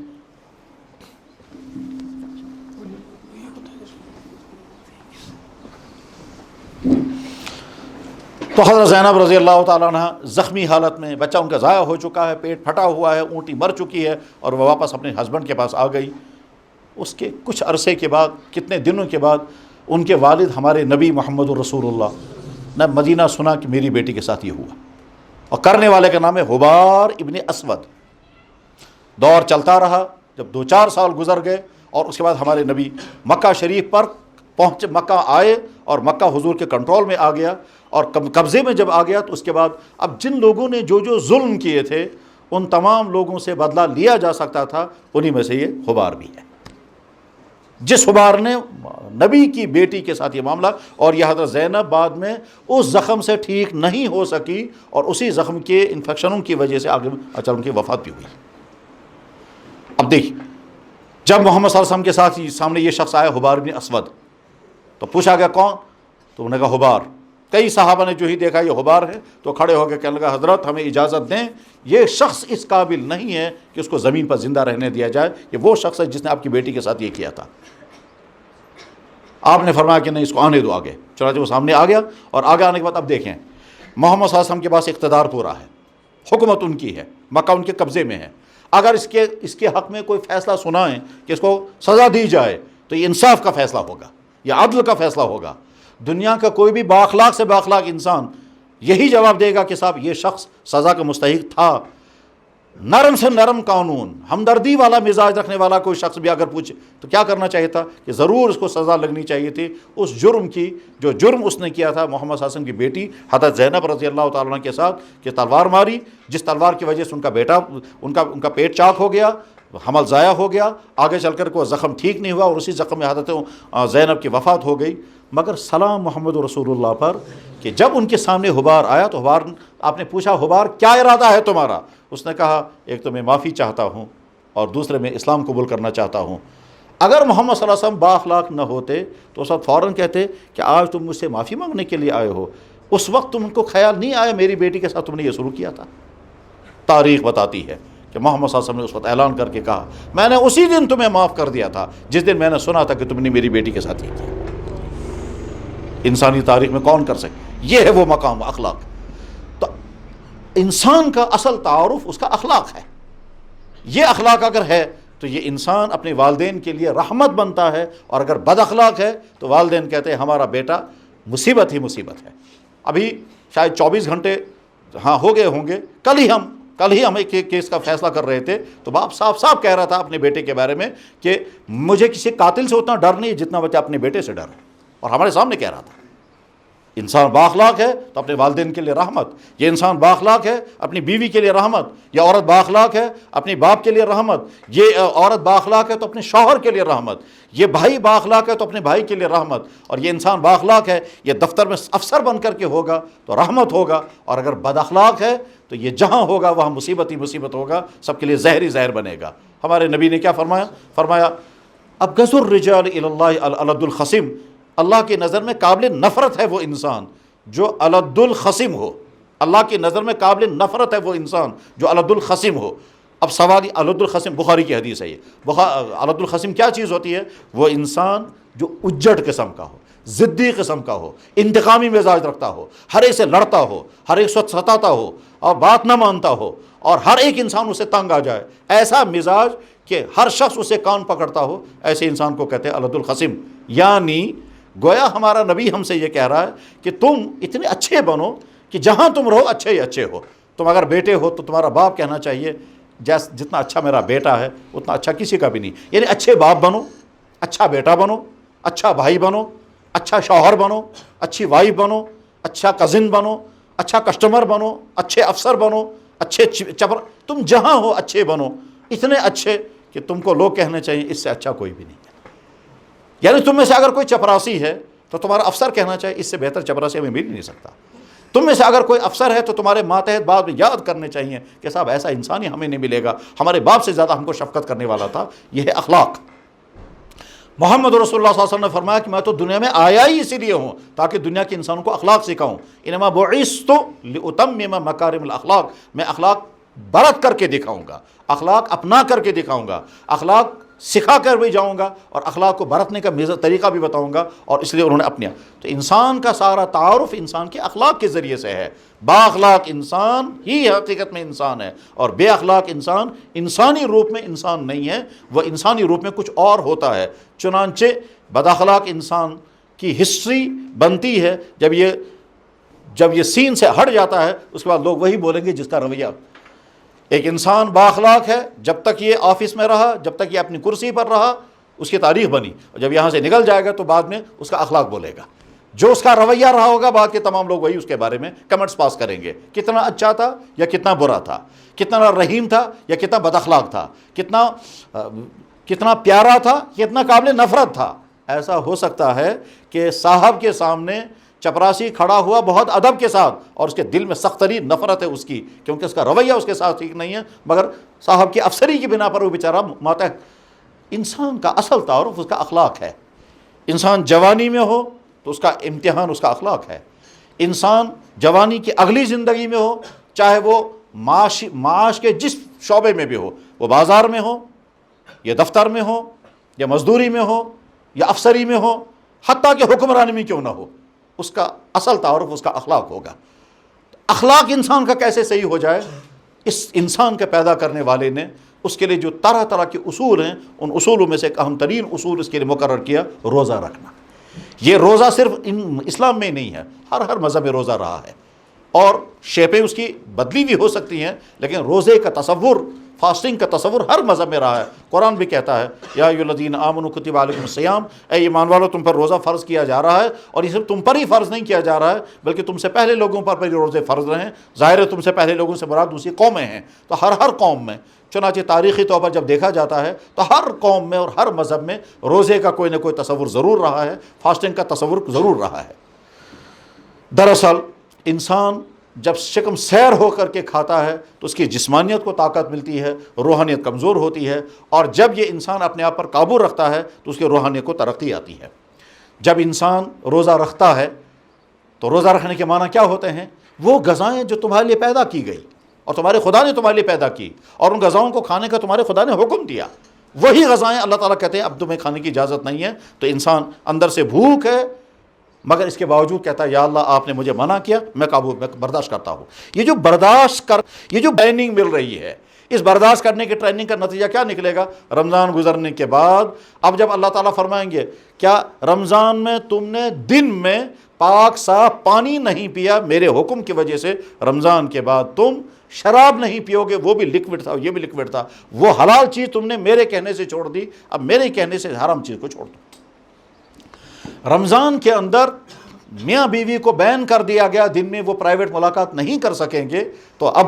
تو حضرت زینب رضی اللہ تعالیٰ عنہ زخمی حالت میں، بچہ ان کا ضائع ہو چکا ہے، پیٹ پھٹا ہوا ہے، اونٹی مر چکی ہے اور وہ واپس اپنے ہسبینڈ کے پاس آ گئی۔ اس کے کچھ عرصے کے بعد، کتنے دنوں کے بعد، ان کے والد ہمارے نبی محمد الرسول اللہ نے مدینہ سنا کہ میری بیٹی کے ساتھ یہ ہوا، اور کرنے والے کا نام ہے حبار ابن اسود۔ دور چلتا رہا، جب 2-4 سال گزر گئے اور اس کے بعد ہمارے نبی مکہ شریف پر پہنچے، مکہ آئے اور مکہ حضور کے کنٹرول میں آ گیا، اور قبضے میں جب آ گیا تو اس کے بعد اب جن لوگوں نے جو جو ظلم کیے تھے ان تمام لوگوں سے بدلہ لیا جا سکتا تھا، انہی میں سے یہ حبار بھی ہے، جس حبار نے نبی کی بیٹی کے ساتھ یہ معاملہ، اور یہ حضرت زینب بعد میں اس زخم سے ٹھیک نہیں ہو سکی اور اسی زخم کے انفیکشنوں کی وجہ سے آگے ان کی وفات بھی ہوئی۔ اب دیکھ، جب محمد صلی اللہ علیہ وسلم کے ساتھ سامنے یہ شخص آیا حبار بن اسود تو پوچھا گیا کون؟ تو انہوں نے کہا حبار۔ کئی صحابہ نے جو ہی دیکھا یہ حبار ہے تو کھڑے ہو کے کہنے لگا حضرت ہمیں اجازت دیں، یہ شخص اس قابل نہیں ہے کہ اس کو زمین پر زندہ رہنے دیا جائے، یہ وہ شخص ہے جس نے آپ کی بیٹی کے ساتھ یہ کیا تھا۔ آپ نے فرمایا کہ نہیں اس کو آنے دو آگے۔ چنانچہ وہ سامنے آ گیا، اور آگے آنے کے بعد اب دیکھیں محمد صلی اللہ علیہ وسلم کے پاس اقتدار پورا ہے، حکومت ان کی ہے، مکہ ان کے قبضے میں ہے، اگر اس کے حق میں کوئی فیصلہ سنائیں کہ اس کو سزا دی جائے تو یہ انصاف کا فیصلہ ہوگا، یہ عدل کا فیصلہ ہوگا۔ دنیا کا کوئی بھی بااخلاق سے بااخلاق انسان یہی جواب دے گا کہ صاحب یہ شخص سزا کا مستحق تھا۔ نرم سے نرم قانون، ہمدردی والا مزاج رکھنے والا کوئی شخص بھی اگر پوچھے تو کیا کرنا چاہیے تھا کہ ضرور اس کو سزا لگنی چاہیے تھی اس جرم کی جو جرم اس نے کیا تھا محمد صلی اللہ علیہ وسلم کی بیٹی حضرت زینب رضی اللہ تعالیٰ عنہ کے ساتھ، کہ تلوار ماری، جس تلوار کی وجہ سے ان کا بیٹا ان کا پیٹ چاک ہو گیا، حمل ضائع ہو گیا، آگے چل کر کوئی زخم ٹھیک نہیں ہوا اور اسی زخم میں حضرت زینب کی وفات ہو گئی۔ مگر سلام محمد رسول اللہ پر کہ جب ان کے سامنے حبار آیا تو حبار، آپ نے پوچھا حبار کیا ارادہ ہے تمہارا؟ اس نے کہا ایک تو میں معافی چاہتا ہوں اور دوسرے میں اسلام قبول کرنا چاہتا ہوں۔ اگر محمد صلی اللہ علیہ وسلم بااخلاق نہ ہوتے تو اس وقت فوراً کہتے کہ آج تم مجھ سے معافی مانگنے کے لیے آئے ہو، اس وقت تم کو خیال نہیں آیا میری بیٹی کے ساتھ تم نے یہ شروع کیا تھا۔ تاریخ بتاتی ہے کہ محمد صلی اللہ علیہ وسلم نے اس وقت اعلان کر کے کہا میں نے اسی دن تمہیں معاف کر دیا تھا جس دن میں نے سنا تھا کہ تم نے میری بیٹی کے ساتھ یہ کیا۔ انسانی تاریخ میں کون کر سکے؟ یہ ہے وہ مقام اخلاق. تو انسان کا اصل تعارف اس کا اخلاق ہے. یہ اخلاق اگر ہے تو یہ انسان اپنے والدین کے لیے رحمت بنتا ہے، اور اگر بد اخلاق ہے تو والدین کہتے ہیں ہمارا بیٹا مصیبت ہی مصیبت ہے. ابھی شاید 24 گھنٹے ہو گئے ہوں گے، کل ہی ہم ایک کیس کا فیصلہ کر رہے تھے، تو باپ صاف کہہ رہا تھا اپنے بیٹے کے بارے میں کہ مجھے کسی قاتل سے اتنا ڈر نہیں جتنا بچہ اپنے بیٹے سے ڈر ہے، اور ہمارے سامنے کہہ رہا تھا. انسان بااخلاق ہے تو اپنے والدین کے لیے رحمت، یہ انسان بااخلاق ہے اپنی بیوی کے لیے رحمت، یہ عورت بااخلاق ہے اپنی باپ کے لیے رحمت، یہ عورت بااخلاق ہے تو اپنے شوہر کے لیے رحمت، یہ بھائی بااخلاق ہے تو اپنے بھائی کے لیے رحمت، اور یہ انسان بااخلاق ہے یہ دفتر میں افسر بن کر کے ہوگا تو رحمت ہوگا، اور اگر بد اخلاق ہے تو یہ جہاں ہوگا وہاں مصیبت ہی مصیبت ہوگا، سب کے لیے زہر ہی زہر بنے گا. ہمارے نبی نے کیا فرمایا ابغض الرجال الی اللہ الالد الخصم. اللہ کی نظر میں قابل نفرت ہے وہ انسان جو الد الخصم ہو. اللہ کی نظر میں قابل نفرت ہے وہ انسان جو الد الخصم ہو. اب سوال الد الخصم بخاری کی حدیث ہے یہ. الد الخصم کیا چیز ہوتی ہے؟ وہ انسان جو اجڑ قسم کا ہو، ضدی قسم کا ہو، انتقامی مزاج رکھتا ہو، ہر ایک سے لڑتا ہو، ہر ایک سے ستاتا ہو اور بات نہ مانتا ہو، اور ہر ایک انسان اسے تنگ آ جائے، ایسا مزاج کہ ہر شخص اسے کان پکڑتا ہو، ایسے انسان کو کہتے ہیں الد الخصم. یعنی گویا ہمارا نبی ہم سے یہ کہہ رہا ہے کہ تم اتنے اچھے بنو کہ جہاں تم رہو اچھے ہی اچھے ہو. تم اگر بیٹے ہو تو تمہارا باپ کہنا چاہیے جتنا اچھا میرا بیٹا ہے اتنا اچھا کسی کا بھی نہیں. یعنی اچھے باپ بنو، اچھا بیٹا بنو، اچھا بھائی بنو، اچھا شوہر بنو، اچھی وائف بنو، اچھا کزن بنو، اچھا کسٹمر بنو، اچھے افسر بنو، اچھے تم جہاں ہو اچھے بنو، اتنے اچھے کہ تم کو لوگ کہنے چاہیے اس سے اچھا کوئی بھی نہیں ہے. یعنی تم میں سے اگر کوئی چپراسی ہے تو تمہارا افسر کہنا چاہیے اس سے بہتر چپراسی ہمیں مل ہی نہیں سکتا. تم میں سے اگر کوئی افسر ہے تو تمہارے ماتحت بعد میں یاد کرنے چاہیے کہ صاحب ایسا انسان ہی ہمیں نہیں ملے گا، ہمارے باپ سے زیادہ ہم کو شفقت کرنے والا تھا. یہ ہے اخلاق. محمد رسول اللہ صلی اللہ علیہ وسلم نے فرمایا کہ میں تو دنیا میں آیا ہی اسی لیے ہوں تاکہ دنیا کے انسانوں کو اخلاق سکھاؤں. انما بعثت لاتمم مکارم الاخلاق. میں اخلاق برت کر کے دکھاؤں گا، اخلاق اپنا کر کے دکھاؤں گا، اخلاق سکھا کر بھی جاؤں گا، اور اخلاق کو برتنے کا طریقہ بھی بتاؤں گا. اور اس لیے انہوں نے اپنے تو انسان کا سارا تعارف انسان کے اخلاق کے ذریعے سے ہے. بااخلاق انسان ہی حقیقت میں انسان ہے، اور بے اخلاق انسان انسانی روپ میں انسان نہیں ہے، وہ انسانی روپ میں کچھ اور ہوتا ہے. چنانچہ بد اخلاق انسان کی ہسٹری بنتی ہے جب یہ سین سے ہٹ جاتا ہے، اس کے بعد لوگ وہی بولیں گے جس کا رویہ. ایک انسان بااخلاق ہے جب تک یہ آفس میں رہا، جب تک یہ اپنی کرسی پر رہا، اس کی تاریخ بنی، اور جب یہاں سے نکل جائے گا تو بعد میں اس کا اخلاق بولے گا. جو اس کا رویہ رہا ہوگا بعد کے تمام لوگ وہی اس کے بارے میں کمنٹس پاس کریں گے، کتنا اچھا تھا یا کتنا برا تھا، کتنا رحیم تھا یا کتنا بد اخلاق تھا، کتنا پیارا تھا، کتنا قابل نفرت تھا. ایسا ہو سکتا ہے کہ صاحب کے سامنے چپراسی کھڑا ہوا بہت ادب کے ساتھ اور اس کے دل میں سخت ترین نفرت ہے اس کی، کیونکہ اس کا رویہ اس کے ساتھ ٹھیک نہیں ہے، مگر صاحب کی افسری کی بنا پر وہ بیچارہ ماتحت. انسان کا اصل تعارف اس کا اخلاق ہے. انسان جوانی میں ہو تو اس کا امتحان اس کا اخلاق ہے. انسان جوانی کی اگلی زندگی میں ہو، چاہے وہ معاش کے جس شعبے میں بھی ہو، وہ بازار میں ہو یا دفتر میں ہو یا مزدوری میں ہو یا افسری میں ہو، حتیٰ کہ حکمرانی میں کیوں نہ ہو، اس کا اصل تعارف اس کا اخلاق ہوگا. اخلاق انسان کا کیسے صحیح ہو جائے؟ اس انسان کے پیدا کرنے والے نے اس کے لیے جو طرح طرح کے اصول ہیں، ان اصولوں میں سے ایک اہم ترین اصول اس کے لیے مقرر کیا، روزہ رکھنا. یہ روزہ صرف اسلام میں نہیں ہے، ہر مذہب میں روزہ رہا ہے، اور شیپیں اس کی بدلی بھی ہو سکتی ہیں، لیکن روزے کا تصور، فاسٹنگ کا تصور ہر مذہب میں رہا ہے. قرآن بھی کہتا ہے یا ایھا الذین آمنوا کتب علیکم الصیام، اے ایمان والو تم پر روزہ فرض کیا جا رہا ہے، اور یہ صرف تم پر ہی فرض نہیں کیا جا رہا ہے بلکہ تم سے پہلے لوگوں پر بھی روزے فرض رہے ہیں. ظاہر ہے تم سے پہلے لوگوں سے مراد دوسری قومیں ہیں، تو ہر قوم میں، چنانچہ تاریخی طور پر جب دیکھا جاتا ہے تو ہر قوم میں اور ہر مذہب میں روزے کا کوئی نہ کوئی تصور ضرور رہا ہے، فاسٹنگ کا تصور ضرور رہا ہے. دراصل انسان جب شکم سیر ہو کر کے کھاتا ہے تو اس کی جسمانیت کو طاقت ملتی ہے، روحانیت کمزور ہوتی ہے، اور جب یہ انسان اپنے آپ پر قابو رکھتا ہے تو اس کی روحانیت کو ترقی آتی ہے. جب انسان روزہ رکھتا ہے تو روزہ رکھنے کے معنی کیا ہوتے ہیں؟ وہ غذائیں جو تمہارے لیے پیدا کی گئی اور تمہارے خدا نے تمہارے لیے پیدا کی، اور ان غذاؤں کو کھانے کا تمہارے خدا نے حکم دیا، وہی غذائیں اللہ تعالیٰ کہتے ہیں اب تمہیں کھانے کی اجازت نہیں ہے. تو انسان اندر سے بھوک ہے، مگر اس کے باوجود کہتا ہے یا اللہ آپ نے مجھے منع کیا، میں برداشت کرتا ہوں۔ یہ جو ٹریننگ مل رہی ہے، اس برداشت کرنے کی ٹریننگ کا نتیجہ کیا نکلے گا؟ رمضان گزرنے کے بعد اب جب اللہ تعالیٰ فرمائیں گے کیا رمضان میں تم نے دن میں پاک صاف پانی نہیں پیا میرے حکم کی وجہ سے، رمضان کے بعد تم شراب نہیں پیو گے، وہ بھی لکوڈ تھا، یہ بھی لکوڈ تھا، وہ حلال چیز تم نے میرے کہنے سے چھوڑ دی، اب میرے کہنے سے حرام چیز کو چھوڑ دو۔ رمضان کے اندر میاں بیوی کو بین کر دیا گیا، دن میں وہ پرائیویٹ ملاقات نہیں کر سکیں گے، تو اب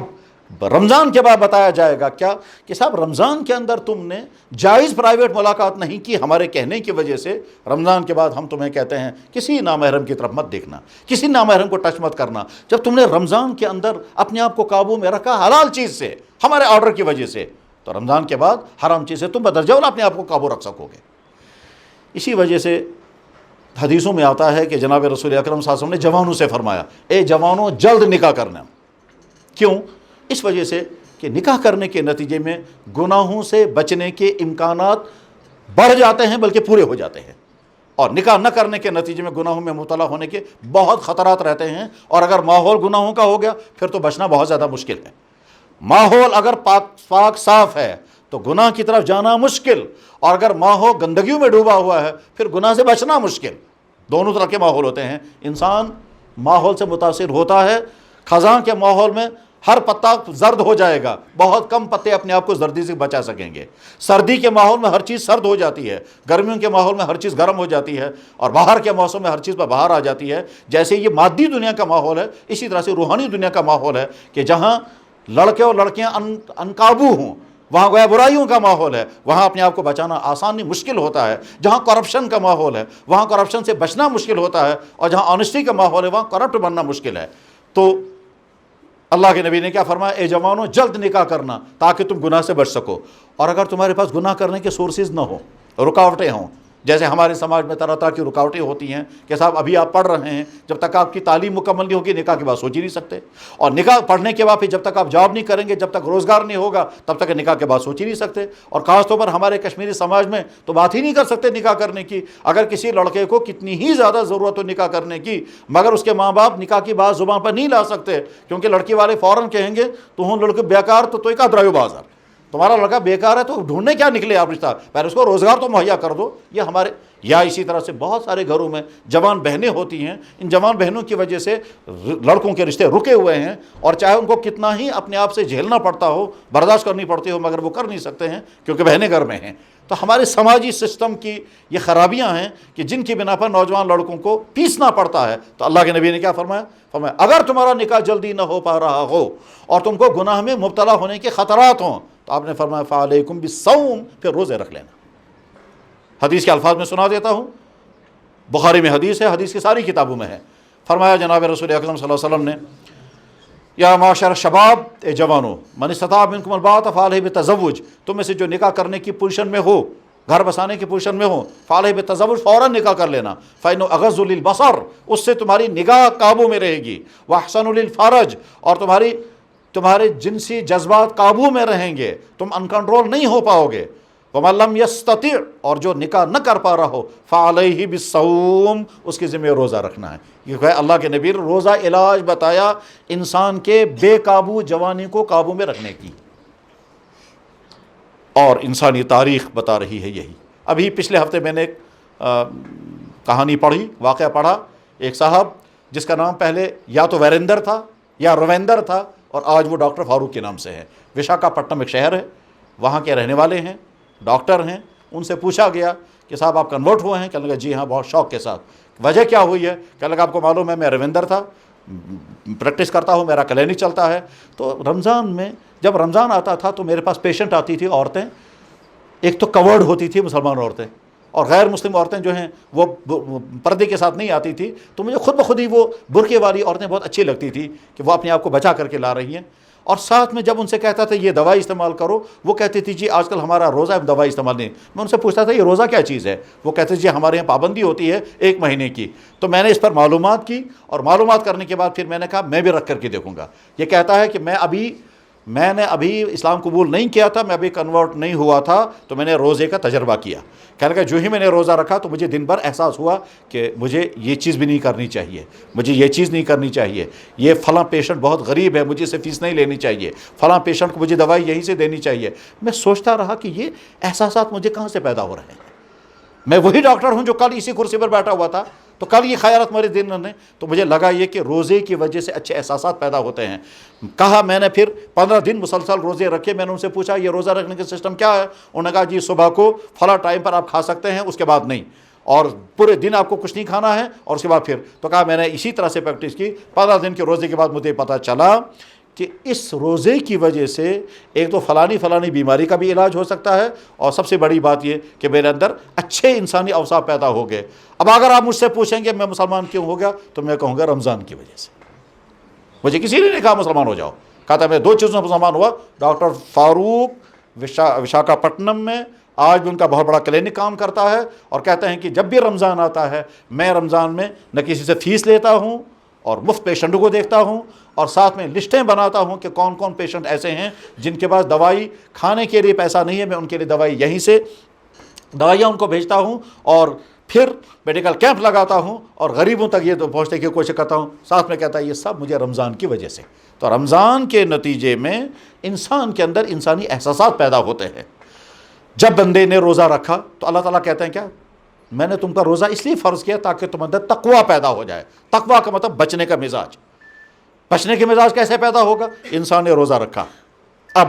رمضان کے بعد بتایا جائے گا کیا کہ صاحب رمضان کے اندر تم نے جائز پرائیویٹ ملاقات نہیں کی ہمارے کہنے کی وجہ سے، رمضان کے بعد ہم تمہیں کہتے ہیں کسی نامحرم کی طرف مت دیکھنا، کسی نامحرم کو ٹچ مت کرنا۔ جب تم نے رمضان کے اندر اپنے آپ کو قابو میں رکھا حلال چیز سے، ہمارے آرڈر کی وجہ سے، تو رمضان کے بعد حرام چیز سے تم بدرجہ اولا اپنے آپ کو قابو رکھ سکو گے۔ اسی وجہ سے حدیثوں میں آتا ہے کہ جناب رسول اکرم صلی اللہ علیہ وسلم نے جوانوں سے فرمایا، اے جوانوں جلد نکاح کرنا۔ کیوں؟ اس وجہ سے کہ نکاح کرنے کے نتیجے میں گناہوں سے بچنے کے امکانات بڑھ جاتے ہیں بلکہ پورے ہو جاتے ہیں، اور نکاح نہ کرنے کے نتیجے میں گناہوں میں مبتلا ہونے کے بہت خطرات رہتے ہیں، اور اگر ماحول گناہوں کا ہو گیا پھر تو بچنا بہت زیادہ مشکل ہے۔ ماحول اگر پاک صاف ہے تو گناہ کی طرف جانا مشکل، اور اگر ماحول گندگیوں میں ڈوبا ہوا ہے پھر گناہ سے بچنا مشکل۔ دونوں طرح کے ماحول ہوتے ہیں، انسان ماحول سے متاثر ہوتا ہے۔ خزاں کے ماحول میں ہر پتا زرد ہو جائے گا، بہت کم پتے اپنے آپ کو زردی سے بچا سکیں گے۔ سردی کے ماحول میں ہر چیز سرد ہو جاتی ہے، گرمیوں کے ماحول میں ہر چیز گرم ہو جاتی ہے، اور باہر کے موسم میں ہر چیز پر باہر آ جاتی ہے۔ جیسے یہ مادی دنیا کا ماحول ہے، اسی طرح سے روحانی دنیا کا ماحول ہے کہ جہاں لڑکے اور لڑکیاں انقابو ہوں، وہاں گویا برائیوں کا ماحول ہے، وہاں اپنے آپ کو بچانا آسان نہیں، مشکل ہوتا ہے۔ جہاں کرپشن کا ماحول ہے وہاں کرپشن سے بچنا مشکل ہوتا ہے، اور جہاں آنیسٹی کا ماحول ہے وہاں کرپٹ بننا مشکل ہے۔ تو اللہ کے نبی نے کیا فرمایا؟ اے جوانوں جلد نکاح کرنا تاکہ تم گناہ سے بچ سکو۔ اور اگر تمہارے پاس گناہ کرنے کے سورسز نہ ہوں، رکاوٹیں ہوں، جیسے ہمارے سماج میں طرح طرح کی رکاوٹیں ہوتی ہیں کہ صاحب ابھی آپ پڑھ رہے ہیں، جب تک آپ کی تعلیم مکمل نہیں ہوگی نکاح کی بات سوچ ہی نہیں سکتے، اور نکاح پڑھنے کے بعد پھر جب تک آپ جاب نہیں کریں گے، جب تک روزگار نہیں ہوگا تب تک نکاح کے بعد سوچ ہی نہیں سکتے۔ اور خاص طور پر ہمارے کشمیری سماج میں تو بات ہی نہیں کر سکتے نکاح کرنے کی۔ اگر کسی لڑکے کو کتنی ہی زیادہ ضرورت ہو نکاح کرنے کی، مگر اس کے ماں باپ نکاح کی بات زبان پر نہیں لا سکتے، کیونکہ لڑکی والے فوراً کہیں گے تو ہوں لڑکے بیکار تو ایک درایو بازار، تمہارا لڑکا بیکار ہے تو ڈھونڈنے کیا نکلے آپ رشتہ، پہلے اس کو روزگار تو مہیا کر دو۔ یہ ہمارے یا اسی طرح سے بہت سارے گھروں میں جوان بہنیں ہوتی ہیں، ان جوان بہنوں کی وجہ سے لڑکوں کے رشتے رکے ہوئے ہیں، اور چاہے ان کو کتنا ہی اپنے آپ سے جھیلنا پڑتا ہو، برداشت کرنی پڑتی ہو، مگر وہ کر نہیں سکتے ہیں کیونکہ بہنیں گھر میں ہیں۔ تو ہمارے سماجی سسٹم کی یہ خرابیاں ہیں کہ جن کی بنا پر نوجوان لڑکوں کو پیسنا پڑتا ہے۔ تو اللہ کے نبی نے کیا فرمایا؟ اگر تمہارا نکاح جلدی نہ ہو پا رہا ہو اور تم کو گناہ میں مبتلا ہونے کے خطرات ہوں تو آپ نے فرمایا فعلیکم بالصوم، پھر روزے رکھ لینا۔ حدیث کے الفاظ میں سنا دیتا ہوں، بخاری میں حدیث ہے، حدیث کی ساری کتابوں میں ہے۔ فرمایا جناب رسول اکرم صلی اللہ علیہ وسلم نے، یا معاشر شباب، اے جوانو، من استطاع منکم الباءۃ فعلیہ بالتزوج، تم میں سے جو نکاح کرنے کی پوزیشن میں ہو، گھر بسانے کی پوزیشن میں ہو، فعلیہ بالتزوج، فوراً نکاح کر لینا، فإنہ اغض للبصر، اس سے تمہاری نگاہ قابو میں رہے گی، واحسن للفرج، اور تمہارے جنسی جذبات قابو میں رہیں گے، تم انکنٹرول نہیں ہو پاؤ گے۔ وَمَن لَّمْ يَسْتَطِعْ، اور جو نکاح نہ کر پا رہا ہو، فَعَلَيْهِ بِالصَّوْمِ، اس کے ذمہ روزہ رکھنا ہے۔ یہ ہے اللہ کے نبی روزہ علاج بتایا انسان کے بے قابو جوانی کو قابو میں رکھنے کی، اور انسانی تاریخ بتا رہی ہے یہی۔ ابھی پچھلے ہفتے میں نے ایک کہانی پڑھی، واقعہ پڑھا، ایک صاحب جس کا نام پہلے یا تو ویریندر تھا یا رویندر تھا، اور آج وہ ڈاکٹر فاروق کے نام سے ہے۔ وشاکھاپٹنم ایک شہر ہے، وہاں کے رہنے والے ہیں، ڈاکٹر ہیں۔ ان سے پوچھا گیا کہ صاحب آپ کنورٹ ہوئے ہیں؟ کہنے لگا جی ہاں، بہت شوق کے ساتھ۔ وجہ کیا ہوئی ہے؟ کہنے لگا آپ کو معلوم ہے میں رویندر تھا، پریکٹس کرتا ہوں، میرا کلینک چلتا ہے، تو رمضان میں جب رمضان آتا تھا تو میرے پاس پیشنٹ آتی تھی عورتیں، ایک تو کورڈ ہوتی تھی مسلمان عورتیں، اور غیر مسلم عورتیں جو ہیں وہ پردے کے ساتھ نہیں آتی تھی، تو مجھے خود بخود ہی وہ برقعے والی عورتیں بہت اچھی لگتی تھی کہ وہ اپنے آپ کو بچا کر کے لا رہی ہیں۔ اور ساتھ میں جب ان سے کہتا تھا یہ دوائی استعمال کرو، وہ کہتی تھی جی آج کل ہمارا روزہ ہے، دوائی استعمال نہیں۔ میں ان سے پوچھتا تھا یہ روزہ کیا چیز ہے؟ وہ کہتے تھے جی ہمارے یہاں پابندی ہوتی ہے 1 مہینے کی۔ تو میں نے اس پر معلومات کی، اور معلومات کرنے کے بعد پھر میں نے کہا میں بھی رکھ کر کے دیکھوں گا۔ یہ کہتا ہے کہ میں ابھی میں نے ابھی اسلام قبول نہیں کیا تھا، میں ابھی کنورٹ نہیں ہوا تھا، تو میں نے روزے کا تجربہ کیا۔ کہنے لگا جو ہی میں نے روزہ رکھا تو مجھے دن بھر احساس ہوا کہ مجھے یہ چیز بھی نہیں کرنی چاہیے، مجھے یہ چیز نہیں کرنی چاہیے، یہ فلاں پیشنٹ بہت غریب ہے، مجھے اسے فیس نہیں لینی چاہیے، فلاں پیشنٹ کو مجھے دوائی یہیں سے دینی چاہیے۔ میں سوچتا رہا کہ یہ احساسات مجھے کہاں سے پیدا ہو رہے ہیں؟ میں وہی ڈاکٹر ہوں جو کل اسی کرسی پر بیٹھا ہوا تھا، تو کل یہ خیالات میرے دل میں، تو مجھے لگا یہ کہ روزے کی وجہ سے اچھے احساسات پیدا ہوتے ہیں۔ کہا میں نے پھر 15 دن مسلسل روزے رکھے۔ میں نے ان سے پوچھا یہ روزہ رکھنے کا سسٹم کیا ہے؟ انہوں نے کہا جی صبح کو فلاں ٹائم پر آپ کھا سکتے ہیں، اس کے بعد نہیں، اور پورے دن آپ کو کچھ نہیں کھانا ہے، اور اس کے بعد پھر۔ تو کہا میں نے اسی طرح سے پریکٹس کی۔ 15 دن کے روزے کے بعد مجھے پتہ چلا کہ اس روزے کی وجہ سے ایک تو فلانی بیماری کا بھی علاج ہو سکتا ہے، اور سب سے بڑی بات یہ کہ میرے اندر اچھے انسانی اوصاف پیدا ہو گئے۔ اب اگر آپ مجھ سے پوچھیں گے میں مسلمان کیوں ہو گیا، تو میں کہوں گا رمضان کی وجہ سے۔ مجھے کسی نے نہیں کہا مسلمان ہو جاؤ، کہا تھا میں 2 چیزوں میں مسلمان ہوا۔ ڈاکٹر فاروق وشاکھاپٹنم میں آج بھی ان کا بہت بڑا کلینک کام کرتا ہے، اور کہتے ہیں کہ جب بھی رمضان آتا ہے میں رمضان میں نہ کسی سے فیس لیتا ہوں، اور مفت پیشنٹوں کو دیکھتا ہوں، اور ساتھ میں لسٹیں بناتا ہوں کہ کون کون پیشنٹ ایسے ہیں جن کے پاس دوائی کھانے کے لیے پیسہ نہیں ہے، میں ان کے لیے دوائی یہیں سے دوائیاں ان کو بھیجتا ہوں، اور پھر میڈیکل کیمپ لگاتا ہوں، اور غریبوں تک یہ تو پہنچنے کی کوشش کرتا ہوں۔ ساتھ میں کہتا ہے یہ سب مجھے رمضان کی وجہ سے۔ تو رمضان کے نتیجے میں انسان کے اندر انسانی احساسات پیدا ہوتے ہیں۔ جب بندے نے روزہ رکھا تو اللہ تعالیٰ کہتے ہیں کیا؟ میں نے تم پر روزہ اس لیے فرض کیا تاکہ تم اندر تقویٰ پیدا ہو جائے۔ تقویٰ کا مطلب بچنے کا مزاج۔ بچنے کے مزاج کیسے پیدا ہوگا؟ انسان نے روزہ رکھا، اب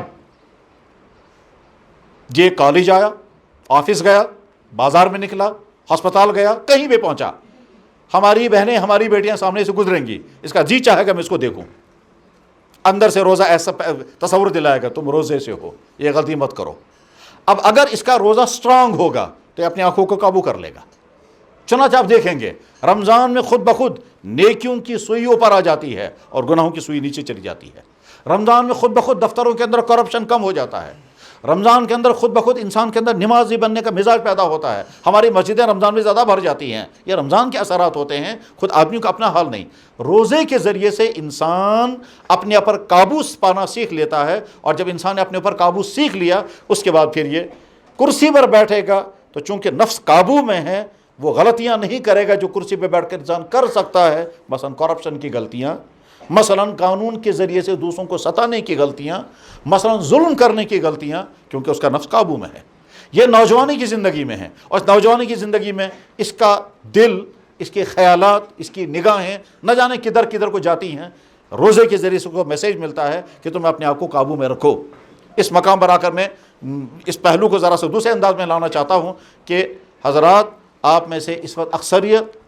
یہ کالج آیا، آفس گیا، بازار میں نکلا، ہسپتال گیا، کہیں بھی پہنچا، ہماری بہنیں ہماری بیٹیاں سامنے سے گزریں گی، اس کا جی چاہے گا میں اس کو دیکھوں، اندر سے روزہ ایسا تصور دلائے گا تم روزے سے ہو، یہ غلطی مت کرو۔ اب اگر اس کا روزہ سٹرانگ ہوگا تو اپنی آنکھوں کو قابو کر لے گا۔ چنانچہ آپ دیکھیں گے رمضان میں خود بخود نیکیوں کی سوئی اوپر آ جاتی ہے اور گناہوں کی سوئی نیچے چلی جاتی ہے۔ رمضان میں خود بخود دفتروں کے اندر کرپشن کم ہو جاتا ہے۔ رمضان کے اندر خود بخود انسان کے اندر نمازی بننے کا مزاج پیدا ہوتا ہے۔ ہماری مسجدیں رمضان میں زیادہ بھر جاتی ہیں، یہ رمضان کے اثرات ہوتے ہیں، خود آدمیوں کا اپنا حال نہیں۔ روزے کے ذریعے سے انسان اپنے اوپر قابو پانا سیکھ لیتا ہے، اور جب انسان نے اپنے اوپر قابو سیکھ لیا اس کے بعد پھر یہ کرسی پر بیٹھے گا تو چونکہ نفس قابو میں ہے وہ غلطیاں نہیں کرے گا جو کرسی پہ بیٹھ کر انسان کر سکتا ہے، مثلا کرپشن کی غلطیاں، مثلا قانون کے ذریعے سے دوسروں کو ستانے کی غلطیاں، مثلا ظلم کرنے کی غلطیاں، کیونکہ اس کا نفس قابو میں ہے۔ یہ نوجوانی کی زندگی میں ہے، اور اس نوجوانی کی زندگی میں اس کا دل، اس کے خیالات، اس کی نگاہیں نہ جانے کدھر کدھر کو جاتی ہیں۔ روزے کے ذریعے سے کو میسیج ملتا ہے کہ تم اپنے آپ کو قابو میں رکھو۔ اس مقام پر آ کر میں اس پہلو کو ذرا سے دوسرے انداز میں لانا چاہتا ہوں کہ حضرات آپ میں سے اس وقت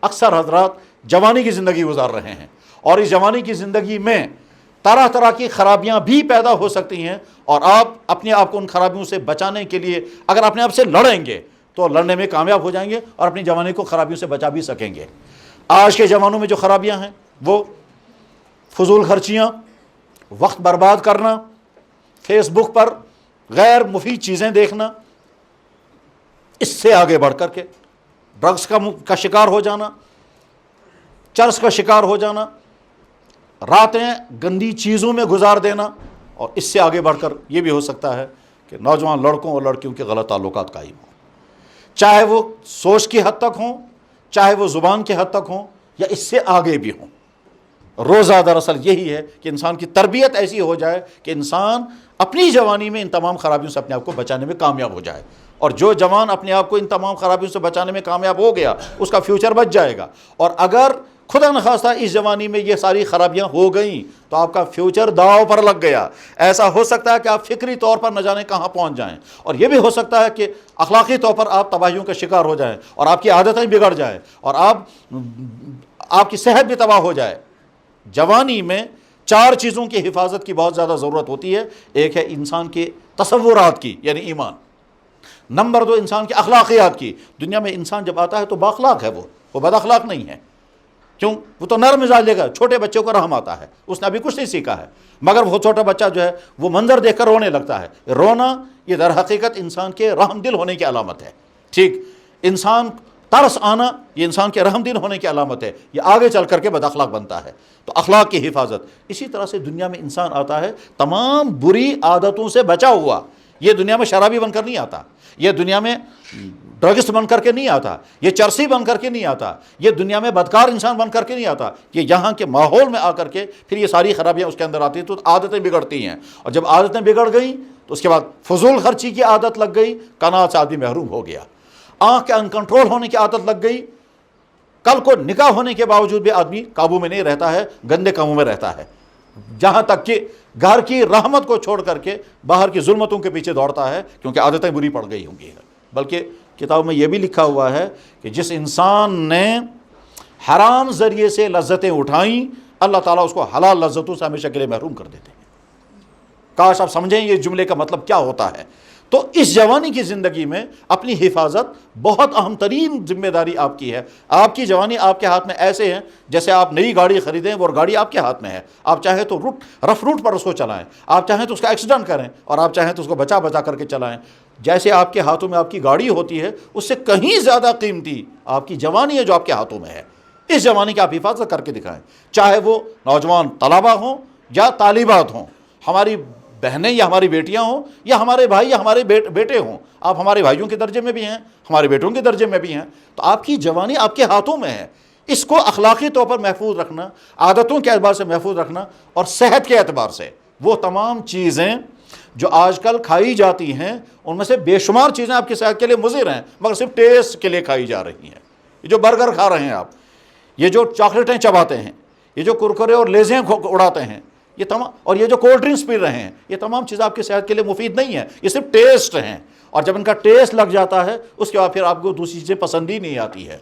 اکثر حضرات جوانی کی زندگی گزار رہے ہیں، اور اس جوانی کی زندگی میں طرح طرح کی خرابیاں بھی پیدا ہو سکتی ہیں، اور آپ اپنے آپ کو ان خرابیوں سے بچانے کے لیے اگر اپنے آپ سے لڑیں گے تو لڑنے میں کامیاب ہو جائیں گے اور اپنی جوانی کو خرابیوں سے بچا بھی سکیں گے۔ آج کے جوانوں میں جو خرابیاں ہیں وہ فضول خرچیاں، وقت برباد کرنا، فیس بک پر غیر مفید چیزیں دیکھنا، اس سے آگے بڑھ کر کے ڈرگس کا شکار ہو جانا، چرس کا شکار ہو جانا، راتیں گندی چیزوں میں گزار دینا، اور اس سے آگے بڑھ کر یہ بھی ہو سکتا ہے کہ نوجوان لڑکوں اور لڑکیوں کے غلط تعلقات قائم ہوں، چاہے وہ سوچ کی حد تک ہوں، چاہے وہ زبان کی حد تک ہوں، یا اس سے آگے بھی ہوں۔ روزہ دراصل یہی ہے کہ انسان کی تربیت ایسی ہو جائے کہ انسان اپنی جوانی میں ان تمام خرابیوں سے اپنے آپ کو بچانے میں کامیاب ہو جائے، اور جو جوان اپنے آپ کو ان تمام خرابیوں سے بچانے میں کامیاب ہو گیا اس کا فیوچر بچ جائے گا۔ اور اگر خدا نخواستہ اس جوانی میں یہ ساری خرابیاں ہو گئیں تو آپ کا فیوچر داؤ پر لگ گیا۔ ایسا ہو سکتا ہے کہ آپ فکری طور پر نہ جانے کہاں پہنچ جائیں، اور یہ بھی ہو سکتا ہے کہ اخلاقی طور پر آپ تباہیوں کا شکار ہو جائیں، اور آپ کی عادتیں بگڑ جائیں، اور آپ کی صحت بھی تباہ ہو جائے۔ جوانی میں 4 چیزوں کی حفاظت کی بہت زیادہ ضرورت ہوتی ہے۔ ایک ہے انسان کے تصورات کی، یعنی ایمان۔ نمبر 2 انسان کے اخلاقیات کی۔ دنیا میں انسان جب آتا ہے تو بااخلاق ہے، وہ بد اخلاق نہیں ہے۔ کیوں؟ وہ تو نرم مزاج لے گا، چھوٹے بچوں کو رحم آتا ہے، اس نے ابھی کچھ نہیں سیکھا ہے، مگر وہ چھوٹا بچہ جو ہے وہ منظر دیکھ کر رونے لگتا ہے۔ رونا یہ در حقیقت انسان کے رحم دل ہونے کی علامت ہے۔ ٹھیک، انسان ترس آنا یہ انسان کے رحم دل ہونے کی علامت ہے، یہ آگے چل کر کے بد اخلاق بنتا ہے۔ تو اخلاق کی حفاظت، اسی طرح سے دنیا میں انسان آتا ہے تمام بری عادتوں سے بچا ہوا، یہ دنیا میں شرابی بن کر نہیں آتا، یہ دنیا میں ڈرگسٹ بن کر کے نہیں آتا، یہ چرسی بن کر کے نہیں آتا، یہ دنیا میں بدکار انسان بن کر کے نہیں آتا، یہ یہاں کے ماحول میں آ کر کے پھر یہ ساری خرابیاں اس کے اندر آتی ہیں، تو عادتیں بگڑتی ہیں، اور جب عادتیں بگڑ گئیں تو اس کے بعد فضول خرچی کی عادت لگ گئی، قناعت سے آدمی محروم ہو گیا، آنکھ کے انکنٹرول ہونے کی عادت لگ گئی، کل کو نکاح ہونے کے باوجود بھی آدمی قابو میں نہیں رہتا ہے، گندے کاموں میں رہتا ہے، جہاں تک کہ گھر کی رحمت کو چھوڑ کر کے باہر کی ظلمتوں کے پیچھے دوڑتا ہے، کیونکہ عادتیں بری پڑ گئی ہوں گی۔ بلکہ کتاب میں یہ بھی لکھا ہوا ہے کہ جس انسان نے حرام ذریعے سے لذتیں اٹھائیں، اللہ تعالیٰ اس کو حلال لذتوں سے ہمیشہ کے لیے محروم کر دیتے ہیں۔ کاش آپ سمجھیں یہ جملے کا مطلب کیا ہوتا ہے۔ تو اس جوانی کی زندگی میں اپنی حفاظت بہت اہم ترین ذمہ داری آپ کی ہے۔ آپ کی جوانی آپ کے ہاتھ میں ایسے ہے جیسے آپ نئی گاڑی خریدیں، وہ گاڑی آپ کے ہاتھ میں ہے، آپ چاہیں تو رف روٹ پر اس کو چلائیں، آپ چاہیں تو اس کا ایکسیڈنٹ کریں، اور آپ چاہیں تو اس کو بچا کر کے چلائیں۔ جیسے آپ کے ہاتھوں میں آپ کی گاڑی ہوتی ہے، اس سے کہیں زیادہ قیمتی آپ کی جوانی ہے جو آپ کے ہاتھوں میں ہے۔ اس جوانی کی آپ حفاظت کر کے دکھائیں، چاہے وہ نوجوان طلبہ ہوں یا طالبات ہوں، ہماری بہنیں یا ہماری بیٹیاں ہوں، یا ہمارے بھائی یا ہمارے بیٹے ہوں، آپ ہمارے بھائیوں کے درجے میں بھی ہیں، ہمارے بیٹوں کے درجے میں بھی ہیں، تو آپ کی جوانی آپ کے ہاتھوں میں ہے۔ اس کو اخلاقی طور پر محفوظ رکھنا، عادتوں کے اعتبار سے محفوظ رکھنا، اور صحت کے اعتبار سے وہ تمام چیزیں جو آج کل کھائی جاتی ہیں، ان میں سے بے شمار چیزیں آپ کی صحت کے لیے مضر ہیں، مگر صرف ٹیسٹ کے لیے کھائی جا رہی ہیں۔ یہ جو برگر کھا رہے ہیں آپ، یہ جو چاکلیٹیں چباتے ہیں، یہ جو کرکرے اور لیزیں اڑاتے ہیں، یہ تمام، اور یہ جو کولڈ ڈرنکس پی رہے ہیں، یہ تمام چیزیں آپ کی صحت کے لیے مفید نہیں ہیں، یہ صرف ٹیسٹ ہیں۔ اور جب ان کا ٹیسٹ لگ جاتا ہے، اس کے بعد پھر آپ کو دوسری چیزیں پسند ہی نہیں آتی ہے،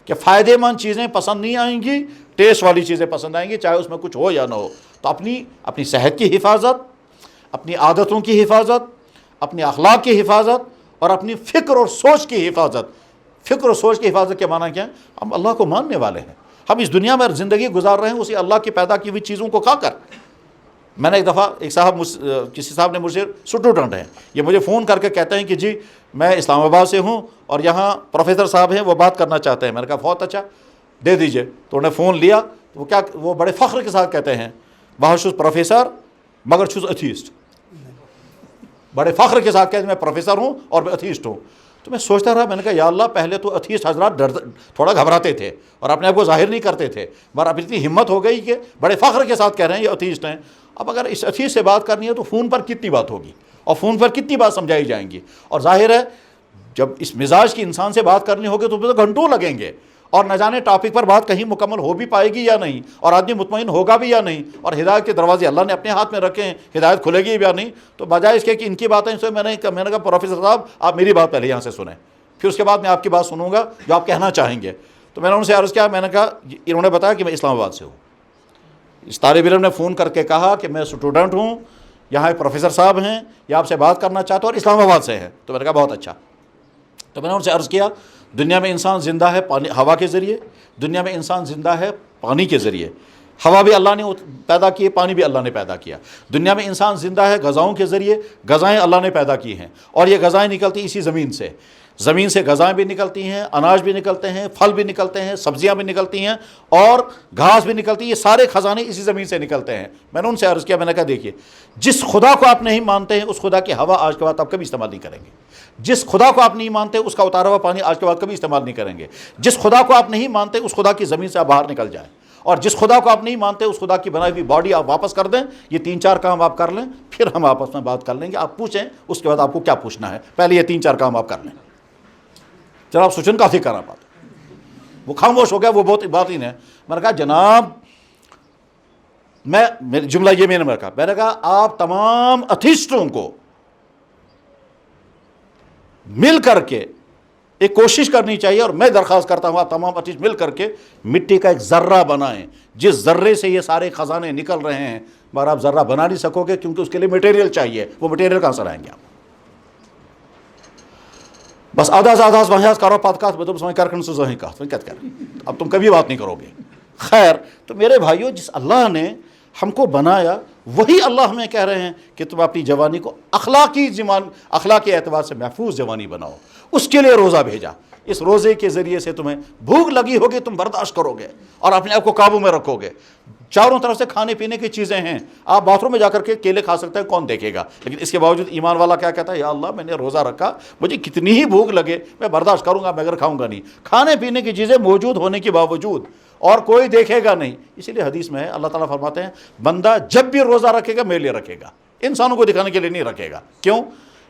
کہ فائدے مند چیزیں پسند نہیں آئیں گی، ٹیسٹ والی چیزیں پسند آئیں گی، چاہے اس میں کچھ ہو یا نہ ہو۔ تو اپنی صحت کی حفاظت، اپنی عادتوں کی حفاظت، اپنے اخلاق کی حفاظت، اور اپنی فکر اور سوچ کی حفاظت۔ فکر اور سوچ کی حفاظت کے معنی کیا ہے؟ ہم اللہ کو ماننے والے ہیں، ہم اس دنیا میں زندگی گزار رہے ہیں اسی اللہ کی پیدا کی ہوئی چیزوں کو کھا کر۔ میں نے ایک دفعہ کسی صاحب نے مجھے اسٹوڈنٹ ہیں، یہ مجھے فون کر کے کہتے ہیں کہ جی میں اسلام آباد سے ہوں اور یہاں پروفیسر صاحب ہیں، وہ بات کرنا چاہتے ہیں۔ میں نے کہا بہت اچھا، دے دیجئے۔ تو انہوں نے فون لیا، وہ بڑے فخر کے ساتھ کہتے ہیں، بہت چھس پروفیسر مگر چھس ایتھیسٹ۔ بڑے فخر کے ساتھ کہتے ہیں میں پروفیسر ہوں اور میں ایتھیسٹ ہوں۔ تو میں سوچتا رہا، میں نے کہا یا اللہ، پہلے تو ایتھیسٹ حضرات تھوڑا گھبراتے تھے اور اپنے آپ کو ظاہر نہیں کرتے تھے، مگر اب اتنی ہمت ہو گئی کہ بڑے فخر کے ساتھ کہہ رہے ہیں یہ ایتھیسٹ ہیں۔ اب اگر اس ایتھیسٹ سے بات کرنی ہے تو فون پر کتنی بات ہوگی، اور فون پر کتنی بات سمجھائی جائیں گی، اور ظاہر ہے جب اس مزاج کی انسان سے بات کرنی ہوگی تو گھنٹوں لگیں گے، اور نہ جانے ٹاپک پر بات کہیں مکمل ہو بھی پائے گی یا نہیں، اور آدمی مطمئن ہوگا بھی یا نہیں، اور ہدایت کے دروازے اللہ نے اپنے ہاتھ میں رکھے ہیں، ہدایت کھلے گی یا نہیں۔ تو بجائے اس کے کہ ان کی باتیں سے میں نے کہا پروفیسر صاحب آپ میری بات پہلے یہاں سے سنیں، پھر اس کے بعد میں آپ کی بات سنوں گا جو آپ کہنا چاہیں گے۔ تو میں نے ان سے عرض کیا، میں نے کہا انہوں نے بتایا کہ میں اسلام آباد سے ہوں۔ اس طالب علم نے فون کر کے کہا کہ میں اسٹوڈنٹ ہوں، یہاں ایک پروفیسر صاحب ہیں، یہ آپ سے بات کرنا چاہتا ہوں اور اسلام آباد سے ہیں۔ تو میں نے کہا بہت اچھا۔ تو میں نے ان سے عرض کیا، دنیا میں انسان زندہ ہے ہوا کے ذریعے، دنیا میں انسان زندہ ہے پانی کے ذریعے، ہوا بھی اللہ نے پیدا کی ہے، پانی بھی اللہ نے پیدا کیا۔ دنیا میں انسان زندہ ہے غذاؤں کے ذریعے، غذائیں اللہ نے پیدا کی ہیں، اور یہ غذائیں نکلتی اسی زمین سے۔ زمین سے غذائیں بھی نکلتی ہیں، اناج بھی نکلتے ہیں، پھل بھی نکلتے ہیں، سبزیاں بھی نکلتی ہیں، اور گھاس بھی نکلتی ہے، یہ سارے خزانے اسی زمین سے نکلتے ہیں۔ میں نے ان سے عرض کیا، میں نے کہا دیکھیے، جس خدا کو آپ نہیں مانتے ہیں اس خدا کی ہوا آج کے بعد آپ کبھی استعمال نہیں کریں گے، جس خدا کو آپ نہیں مانتے اس کا اتارا ہوا پانی آج کے بعد کبھی استعمال نہیں کریں گے، جس خدا کو آپ نہیں مانتے اس خدا کی زمین سے آپ باہر نکل جائیں، اور جس خدا کو آپ نہیں مانتے اس خدا کی بنائی ہوئی باڈی آپ واپس کر دیں۔ یہ 3-4 کام آپ کر لیں، پھر ہم آپس میں بات کر لیں گے، آپ پوچھیں اس کے بعد آپ کو کیا پوچھنا ہے، پہلے یہ 3-4 کام آپ کر لیں۔ جناب سوچن کافی کرنا بات، وہ خاموش ہو گیا، وہ بہت بات ہی نہیں ہے۔ میں نے کہا جناب، جملہ یہ میں نے کہا، میں نے کہا آپ تمام ایتھیسٹوں کو مل کر کے ایک کوشش کرنی چاہیے، اور میں درخواست کرتا ہوں آپ تمام ایتھیسٹ مل کر کے مٹی کا ایک ذرہ بنائیں، جس ذرے سے یہ سارے خزانے نکل رہے ہیں، مگر آپ ذرہ بنا نہیں سکو گے کیونکہ اس کے لیے مٹیریل چاہیے، وہ مٹیریل کہاں سے لائیں گے آپ؟ بس آدھا بحث کرو پتہ میں تم کرکن سے ذہنی کہت کیا کر، اب تم کبھی بات نہیں کرو گے۔ خیر، تو میرے بھائیوں، جس اللہ نے ہم کو بنایا وہی اللہ ہمیں کہہ رہے ہیں کہ تم اپنی جوانی کو اخلاقی اعتبار سے محفوظ جوانی بناؤ۔ اس کے لیے روزہ بھیجا، اس روزے کے ذریعے سے تمہیں بھوک لگی ہوگی، تم برداشت کرو گے اور اپنے آپ کو قابو میں رکھو گے۔ چاروں طرف سے کھانے پینے کی چیزیں ہیں، آپ باتھ روم میں جا کر کے کیلے کھا سکتے ہیں، کون دیکھے گا، لیکن اس کے باوجود ایمان والا کیا کہتا ہے، یا اللہ میں نے روزہ رکھا، مجھے کتنی ہی بھوک لگے میں برداشت کروں گا، مگر کھاؤں گا نہیں۔ کھانے پینے کی چیزیں موجود ہونے کے باوجود اور کوئی دیکھے گا نہیں، اسی لیے حدیث میں ہے اللہ تعالیٰ فرماتے ہیں بندہ جب بھی روزہ رکھے گا میرے لیے رکھے گا، انسانوں کو دکھانے کے لیے نہیں رکھے گا۔ کیوں؟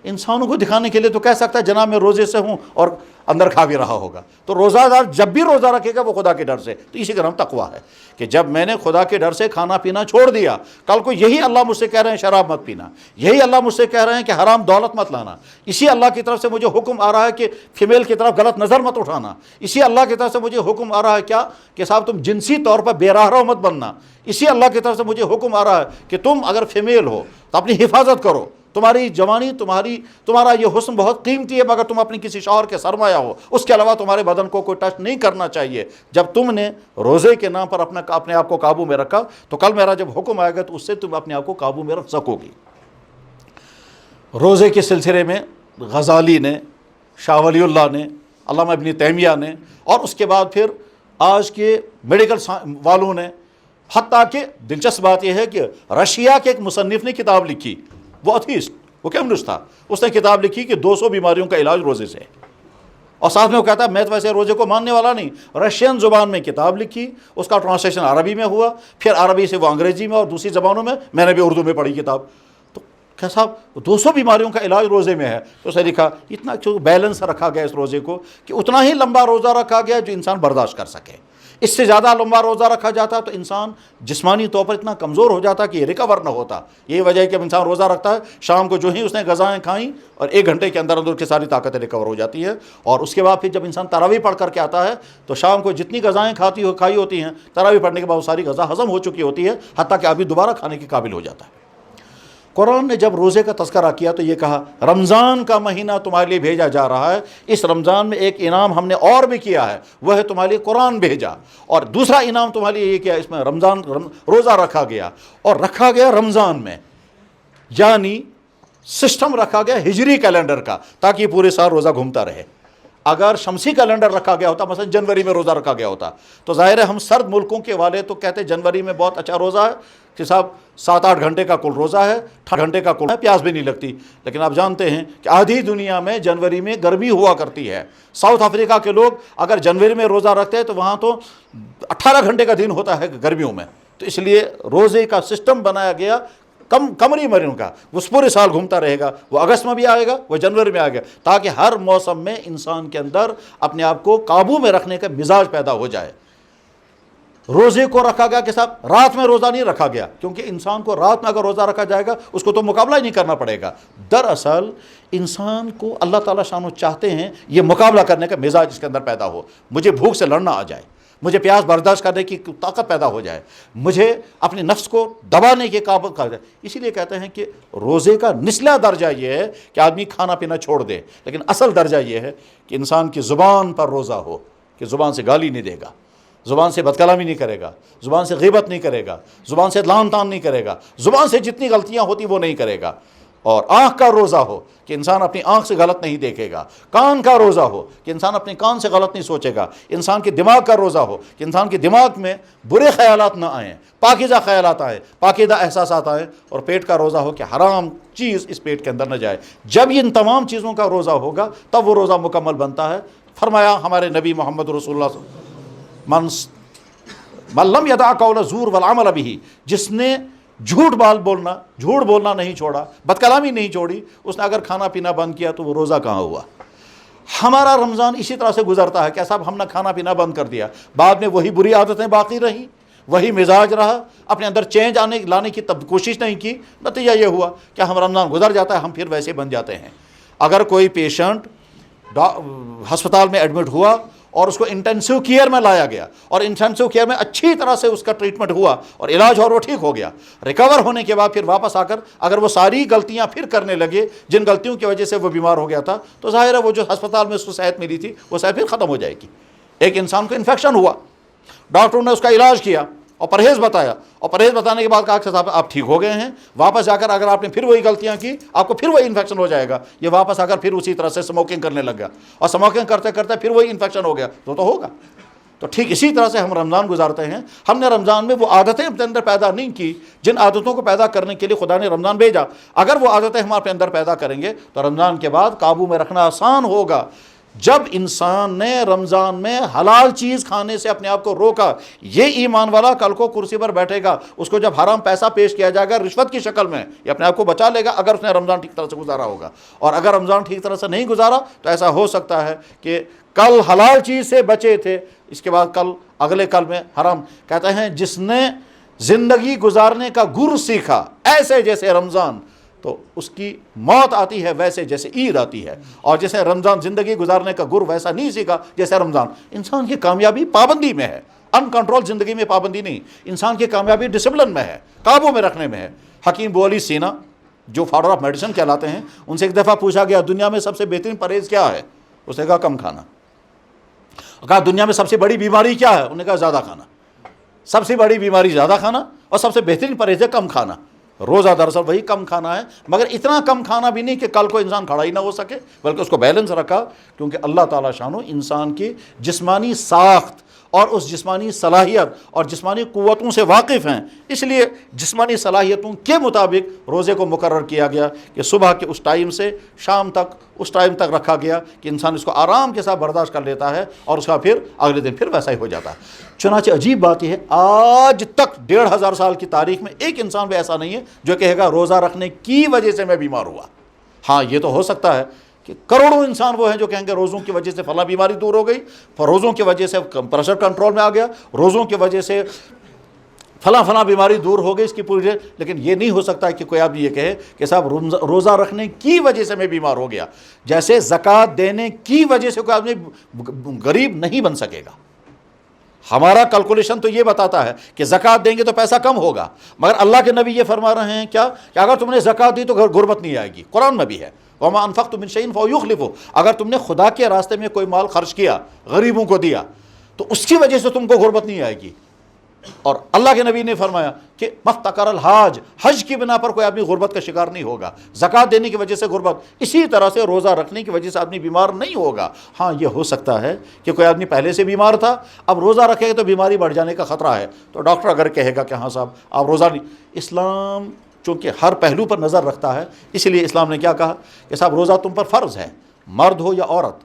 انسانوں کو دکھانے کے لیے تو کہہ سکتا ہے جناب میں روزے سے ہوں اور اندر کھا بھی رہا ہوگا، تو روزہ دار جب بھی روزہ رکھے گا وہ خدا کے ڈر سے، تو اسی کا نام تقویٰ ہے کہ جب میں نے خدا کے ڈر سے کھانا پینا چھوڑ دیا، کل کو یہی اللہ مجھ سے کہہ رہے ہیں شراب مت پینا، یہی اللہ مجھ سے کہہ رہے ہیں کہ حرام دولت مت لانا، اسی اللہ کی طرف سے مجھے حکم آ رہا ہے کہ فیمیل کی طرف غلط نظر مت اٹھانا، اسی اللہ کی طرف سے مجھے حکم آ رہا ہے کیا کہ صاحب تم جنسی طور پر بے راہ رو مت بننا، اسی اللہ کی طرف سے مجھے حکم آ رہا ہے کہ تم اگر فیمیل ہو تو اپنی حفاظت کرو، تمہاری جوانی تمہارا یہ حسن بہت قیمتی ہے، مگر تم اپنی کسی شوہر کے سرمایہ ہو، اس کے علاوہ تمہارے بدن کو کوئی ٹچ نہیں کرنا چاہیے۔ جب تم نے روزے کے نام پر اپنے آپ کو قابو میں رکھا تو کل میرا جب حکم آئے گا تو اس سے تم اپنے آپ کو قابو میں رکھ سکو گی۔ روزے کے سلسلے میں غزالی نے، شاہ ولی اللہ نے، علامہ ابن تیمیہ نے، اور اس کے بعد پھر آج کے میڈیکل والوں نے، حتیٰ کہ دلچسپ بات یہ ہے کہ رشیا کے ایک مصنف نے کتاب لکھی، وہ اتھیسٹ، وہ کمیونسٹ تھا، اس نے کتاب لکھی کہ 200 بیماریوں کا علاج روزے سے، اور ساتھ میں وہ کہتا ہے میں تو ویسے روزے کو ماننے والا نہیں، رشین زبان میں کتاب لکھی، اس کا ٹرانسلیشن عربی میں ہوا، پھر عربی سے وہ انگریزی میں اور دوسری زبانوں میں نے بھی اردو میں پڑھی کتاب، تو کیا صاحب 200 بیماریوں کا علاج روزے میں ہے، تو اسے لکھا اتنا بیلنس رکھا گیا اس روزے کو کہ اتنا ہی لمبا روزہ رکھا گیا جو انسان برداشت کر سکے، اس سے زیادہ لمبا روزہ رکھا جاتا تو انسان جسمانی طور پر اتنا کمزور ہو جاتا کہ یہ ریکور نہ ہوتا۔ یہی وجہ ہے کہ اب انسان روزہ رکھتا ہے، شام کو جو ہی اس نے غذائیں کھائیں اور 1 گھنٹے کے اندر اندر کی ساری طاقتیں ریکور ہو جاتی ہے، اور اس کے بعد پھر جب انسان تراویح پڑھ کر کے آتا ہے تو شام کو جتنی غذائیں کھائی ہوتی ہیں تراویح پڑھنے کے بعد وہ ساری غذا ہضم ہو چکی ہوتی ہے، حتیٰ کہ ابھی دوبارہ کھانے کے قابل ہو جاتا ہے۔ قرآن نے جب روزے کا تذکرہ کیا تو یہ کہا رمضان کا مہینہ تمہارے لیے بھیجا جا رہا ہے، اس رمضان میں ایک انعام ہم نے اور بھی کیا ہے، وہ ہے تمہارے لیے قرآن بھیجا، اور دوسرا انعام تمہارے لیے یہ کیا، اس میں روزہ رکھا گیا، اور رکھا گیا رمضان میں، یعنی سسٹم رکھا گیا ہجری کیلنڈر کا تاکہ پورے سال روزہ گھومتا رہے۔ اگر شمسی کیلنڈر رکھا گیا ہوتا، مثلا جنوری میں روزہ رکھا گیا ہوتا تو ظاہر ہے ہم سرد ملکوں کے والے تو کہتے جنوری میں بہت اچھا روزہ ہے کہ صاحب 7-8 گھنٹے کا کل روزہ ہے، 8 گھنٹے کا کل ہے، پیاس بھی نہیں لگتی، لیکن آپ جانتے ہیں کہ آدھی دنیا میں جنوری میں گرمی ہوا کرتی ہے۔ ساؤتھ افریقہ کے لوگ اگر جنوری میں روزہ رکھتے ہیں تو وہاں تو 18 گھنٹے کا دن ہوتا ہے گرمیوں میں، تو اس لیے روزے کا سسٹم بنایا گیا کمری مروں کا، وہ پورے سال گھومتا رہے گا، وہ اگست میں بھی آئے گا، وہ جنوری میں آئے گا، تاکہ ہر موسم میں انسان کے اندر اپنے آپ کو قابو میں رکھنے کا مزاج پیدا ہو جائے۔ روزے کو رکھا گیا کہ صاحب رات میں روزہ نہیں رکھا گیا، کیونکہ انسان کو رات میں اگر روزہ رکھا جائے گا اس کو تو مقابلہ ہی نہیں کرنا پڑے گا۔ دراصل انسان کو اللہ تعالیٰ شانو چاہتے ہیں یہ مقابلہ کرنے کا مزاج اس کے اندر پیدا ہو، مجھے بھوک سے لڑنا آ جائے، مجھے پیاس برداشت کرنے کی طاقت پیدا ہو جائے، مجھے اپنے نفس کو دبانے کے قابل کر جائے۔ اسی لیے کہتے ہیں کہ روزے کا نچلا درجہ یہ ہے کہ آدمی کھانا پینا چھوڑ دے، لیکن اصل درجہ یہ ہے کہ انسان کی زبان پر روزہ ہو، کہ زبان سے گالی نہیں دے گا، زبان سے بد کلامی نہیں کرے گا، زبان سے غیبت نہیں کرے گا، زبان سے لعن طعن نہیں کرے گا، زبان سے جتنی غلطیاں ہوتی وہ نہیں کرے گا، اور آنکھ کا روزہ ہو کہ انسان اپنی آنکھ سے غلط نہیں دیکھے گا، کان کا روزہ ہو کہ انسان اپنے کان سے غلط نہیں سوچے گا، انسان کے دماغ کا روزہ ہو کہ انسان کے دماغ میں برے خیالات نہ آئیں، پاکیزہ خیالات آئیں، پاکیزہ احساسات آئیں، اور پیٹ کا روزہ ہو کہ حرام چیز اس پیٹ کے اندر نہ جائے۔ جب ان تمام چیزوں کا روزہ ہوگا تب وہ روزہ مکمل بنتا ہے۔ فرمایا ہمارے نبی محمد رسول اللہ صلی اللہ علیہ وسلم من لم یدع قول الزور والعمل به، جس نے جھوٹ بولنا نہیں چھوڑا، بد کلامی نہیں چھوڑی، اس نے اگر کھانا پینا بند کیا تو وہ روزہ کہاں ہوا۔ ہمارا رمضان اسی طرح سے گزرتا ہے کہ صاحب ہم نے کھانا پینا بند کر دیا، بعد میں وہی بری عادتیں باقی رہیں، وہی مزاج رہا، اپنے اندر چینج لانے کی کوشش نہیں کی، نتیجہ یہ ہوا کہ ہم رمضان گزر جاتا ہے ہم پھر ویسے بن جاتے ہیں۔ اگر کوئی پیشنٹ ہسپتال میں ایڈمٹ ہوا اور اس کو انٹینسیو کیئر میں لایا گیا اور انٹینسیو کیئر میں اچھی طرح سے اس کا ٹریٹمنٹ ہوا اور علاج اور وہ ٹھیک ہو گیا، ریکور ہونے کے بعد پھر واپس آ کر اگر وہ ساری غلطیاں پھر کرنے لگے جن غلطیوں کی وجہ سے وہ بیمار ہو گیا تھا، تو ظاہر ہے وہ جو ہسپتال میں اس کو صحت ملی تھی وہ صحت پھر ختم ہو جائے گی۔ ایک انسان کو انفیکشن ہوا، ڈاکٹروں نے اس کا علاج کیا، اور پرہیز بتایا، اور پرہیز بتانے کے بعد کہا کہ صاحب آپ ٹھیک ہو گئے ہیں، واپس جا کر اگر آپ نے پھر وہی غلطیاں کی آپ کو پھر وہی انفیکشن ہو جائے گا، یہ واپس آ کر پھر اسی طرح سے اسموکنگ کرنے لگ گیا اور اسموکنگ کرتے کرتے پھر وہی انفیکشن ہو گیا تو ہوگا۔ تو ٹھیک اسی طرح سے ہم رمضان گزارتے ہیں، ہم نے رمضان میں وہ عادتیں اپنے اندر پیدا نہیں کی جن عادتوں کو پیدا کرنے کے لیے خدا نے رمضان بھیجا۔ اگر وہ عادتیں ہم اپنے اندر پیدا کریں گے تو رمضان کے بعد قابو میں رکھنا آسان ہوگا۔ جب انسان نے رمضان میں حلال چیز کھانے سے اپنے آپ کو روکا، یہ ایمان والا کل کو کرسی پر بیٹھے گا، اس کو جب حرام پیسہ پیش کیا جائے گا رشوت کی شکل میں، یہ اپنے آپ کو بچا لے گا اگر اس نے رمضان ٹھیک طرح سے گزارا ہوگا۔ اور اگر رمضان ٹھیک طرح سے نہیں گزارا تو ایسا ہو سکتا ہے کہ کل حلال چیز سے بچے تھے، اس کے بعد اگلے کل میں حرام۔ کہتے ہیں جس نے زندگی گزارنے کا گر سیکھا ایسے جیسے رمضان، تو اس کی موت آتی ہے ویسے جیسے عید آتی ہے، اور جیسے رمضان زندگی گزارنے کا گر ویسا نہیں سیکھا جیسے رمضان۔ انسان کی کامیابی پابندی میں ہے، ان کنٹرول زندگی میں پابندی نہیں، انسان کی کامیابی ڈسپلن میں ہے، قابو میں رکھنے میں ہے۔ حکیم ابو علی سینا جو فادر آف میڈیسن کہلاتے ہیں، ان سے ایک دفعہ پوچھا گیا دنیا میں سب سے بہترین پرہیز کیا ہے؟ اس نے کہا کم کھانا۔ کہا دنیا میں سب سے بڑی بیماری کیا ہے؟ انہوں نے کہا زیادہ کھانا۔ سب سے بڑی بیماری زیادہ کھانا اور سب سے بہترین پرہیز ہے کم کھانا۔ روزہ دراصل وہی کم کھانا ہے، مگر اتنا کم کھانا بھی نہیں کہ کل کو انسان کھڑا ہی نہ ہو سکے، بلکہ اس کو بیلنس رکھا، کیونکہ اللہ تعالیٰ شانو انسان کی جسمانی ساخت اور اس جسمانی صلاحیت اور جسمانی قوتوں سے واقف ہیں، اس لیے جسمانی صلاحیتوں کے مطابق روزے کو مقرر کیا گیا کہ صبح کے اس ٹائم سے شام تک اس ٹائم تک رکھا گیا کہ انسان اس کو آرام کے ساتھ برداشت کر لیتا ہے اور اس کا پھر اگلے دن پھر ویسا ہی ہو جاتا ہے۔ چنانچہ عجیب بات یہ ہے آج تک 1500 سال کی تاریخ میں ایک انسان بھی ایسا نہیں ہے جو کہے گا روزہ رکھنے کی وجہ سے میں بیمار ہوا۔ ہاں یہ تو ہو سکتا ہے کہ کروڑوں انسان وہ ہیں جو کہیں گے روزوں کی وجہ سے فلاں بیماری دور ہو گئی، روزوں کی وجہ سے پریشر کنٹرول میں آ گیا، روزوں کی وجہ سے فلاں بیماری دور ہو گئی اس کی پوری، لیکن یہ نہیں ہو سکتا کہ کوئی آدمی یہ کہے کہ صاحب روزہ رکھنے کی وجہ سے میں بیمار ہو گیا۔ جیسے زکوٰۃ دینے کی وجہ سے کوئی آدمی غریب نہیں بن سکے گا۔ ہمارا کیلکولیشن تو یہ بتاتا ہے کہ زکوٰۃ دیں گے تو پیسہ کم ہوگا، مگر اللہ کے نبی یہ فرما رہے ہیں کیا کہ اگر تم نے زکوٰۃ دی تو غربت نہیں آئے گی۔ قرآن میں بھی ہے وَمَا أَنفَقْتُم مِّن شَيْءٍ فَهُوَ يُخْلِفُهُ، اگر تم نے خدا کے راستے میں کوئی مال خرچ کیا، غریبوں کو دیا، تو اس کی وجہ سے تم کو غربت نہیں آئے گی۔ اور اللہ کے نبی نے فرمایا کہ مفتقر الحاج، حج کی بنا پر کوئی آدمی غربت کا شکار نہیں ہوگا، زکوٰۃ دینے کی وجہ سے غربت، اسی طرح سے روزہ رکھنے کی وجہ سے آدمی بیمار نہیں ہوگا۔ ہاں یہ ہو سکتا ہے کہ کوئی آدمی پہلے سے بیمار تھا، اب روزہ رکھے گا تو بیماری بڑھ جانے کا خطرہ ہے، تو ڈاکٹر اگر کہے گا کہ ہاں صاحب آپ روزہ نہیں، اسلام چونکہ ہر پہلو پر نظر رکھتا ہے، اسی لیے اسلام نے کیا کہا کہ صاحب روزہ تم پر فرض ہے، مرد ہو یا عورت،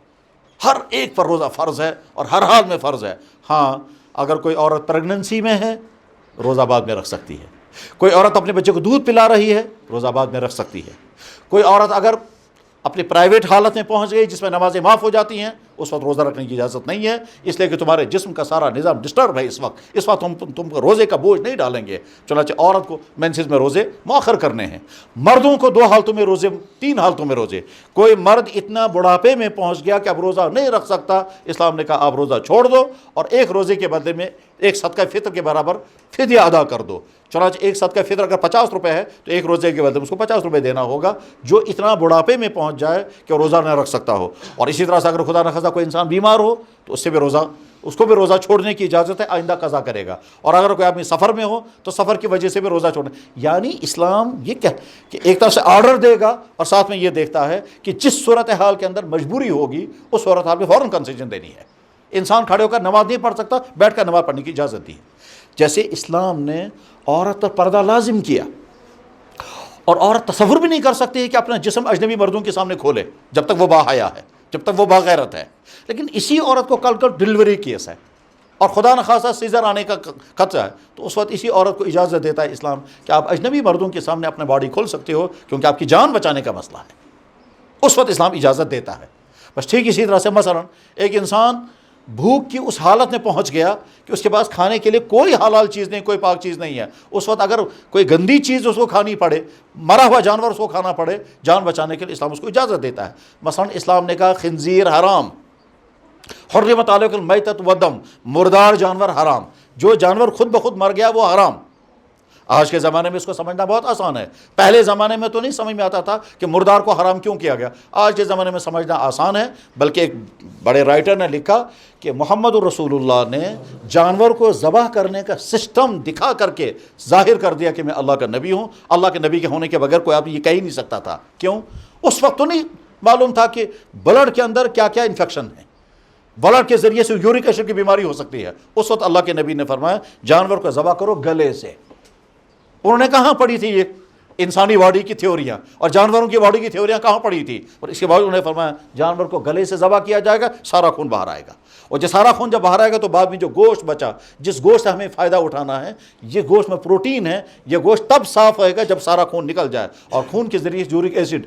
ہر ایک پر روزہ فرض ہے اور ہر حال میں فرض ہے۔ ہاں اگر کوئی عورت پریگننسی میں ہے روزہ بعد میں رکھ سکتی ہے، کوئی عورت اپنے بچے کو دودھ پلا رہی ہے روزہ بعد میں رکھ سکتی ہے، کوئی عورت اگر اپنی پرائیویٹ حالت میں پہنچ گئی جس میں نمازیں معاف ہو جاتی ہیں اس وقت روزہ رکھنے کی اجازت نہیں ہے، اس لیے کہ تمہارے جسم کا سارا نظام ڈسٹرب ہے اس وقت تم کو روزے کا بوجھ نہیں ڈالیں گے۔ چنانچہ عورت کو مینسز میں روزے مؤخر کرنے ہیں۔ مردوں کو 2 حالتوں میں روزے، 3 حالتوں میں روزے۔ کوئی مرد اتنا بڑھاپے میں پہنچ گیا کہ اب روزہ نہیں رکھ سکتا، اسلام نے کہا آپ روزہ چھوڑ دو اور ایک روزے کے بدلے میں ایک صدقہ فطر کے برابر فدیہ ادا کر دو۔ چنانچہ ایک صدقہ فطر اگر 50 روپے ہے تو ایک روزے کے بدلے میں اس کو 50 روپے دینا ہوگا، جو اتنا بڑھاپے میں پہنچ جائے کہ روزہ نہ رکھ سکتا ہو۔ اور اسی طرح سے اگر خدا نخواستہ کوئی انسان بیمار ہو تو اس کو بھی روزہ چھوڑنے کی اجازت ہے، آئندہ قضا کرے گا۔ اور اگر کوئی آدمی سفر میں ہو تو سفر کی وجہ سے بھی روزہ چھوڑنا، یعنی اسلام یہ کہ ایک طرف سے آرڈر دے گا اور ساتھ میں یہ دیکھتا ہے کہ جس صورتحال کے اندر مجبوری ہوگی اس صورتحال میں فوراً کنسیشن دینی ہے۔ انسان کھڑے ہو کر نماز نہیں پڑھ سکتا، بیٹھ کر نماز پڑھنے کی اجازت دی ہے۔ جیسے اسلام نے عورت پر پردہ لازم کیا، اور عورت تصور بھی نہیں کر سکتی ہے کہ اپنا جسم اجنبی مردوں کے سامنے کھولے جب تک وہ باحیا ہے، جب تک وہ باغیرت ہے، لیکن اسی عورت کو کل ڈلیوری کیس ہے اور خدا نخواستہ سیزر آنے کا خطرہ ہے، تو اس وقت اسی عورت کو اجازت دیتا ہے اسلام کہ آپ اجنبی مردوں کے سامنے اپنا باڈی کھول سکتے ہو کیونکہ آپ کی جان بچانے کا مسئلہ ہے، اس وقت اسلام اجازت دیتا ہے۔ بس ٹھیک اسی طرح سے مثلا ایک انسان بھوک کی اس حالت میں پہنچ گیا کہ اس کے پاس کھانے کے لیے کوئی حلال چیز نہیں، کوئی پاک چیز نہیں ہے، اس وقت اگر کوئی گندی چیز اس کو کھانی پڑے، مرا ہوا جانور اس کو کھانا پڑے جان بچانے کے لیے، اسلام اس کو اجازت دیتا ہے۔ مثلا اسلام نے کہا خنزیر حرام، حرمت علیکم المیتۃ والدم، مردار جانور حرام، جو جانور خود بخود مر گیا وہ حرام۔ آج کے زمانے میں اس کو سمجھنا بہت آسان ہے، پہلے زمانے میں تو نہیں سمجھ میں آتا تھا کہ مردار کو حرام کیوں کیا گیا۔ آج کے زمانے میں سمجھنا آسان ہے، بلکہ ایک بڑے رائٹر نے لکھا کہ محمد الرسول اللہ نے جانور کو ذبح کرنے کا سسٹم دکھا کر کے ظاہر کر دیا کہ میں اللہ کا نبی ہوں۔ اللہ کے نبی کے ہونے کے بغیر کوئی آپ یہ کہہ ہی نہیں سکتا تھا۔ کیوں؟ اس وقت تو نہیں معلوم تھا کہ بلڈ کے اندر کیا کیا انفیکشن ہے، بلڈ کے ذریعے سے یورک ایسڈ کی بیماری ہو سکتی ہے۔ اس وقت اللہ کے نبی نے فرمایا جانور کو ذبح کرو گلے سے۔ انہوں نے کہاں پڑھی تھی یہ انسانی باڈی کی تھیوریاں اور جانوروں کی باڈی کی تھیوریاں کہاں پڑھی تھی؟ اور اس کے بعد انہوں نے فرمایا جانور کو گلے سے ذبح کیا جائے گا، سارا خون باہر آئے گا، اور جو سارا خون جب باہر آئے گا تو بعد میں جو گوشت بچا، جس گوشت سے ہمیں فائدہ اٹھانا ہے، یہ گوشت میں پروٹین ہے، یہ گوشت تب صاف ہوئے گا جب سارا خون نکل جائے، اور خون کے ذریعے یورک ایسڈ،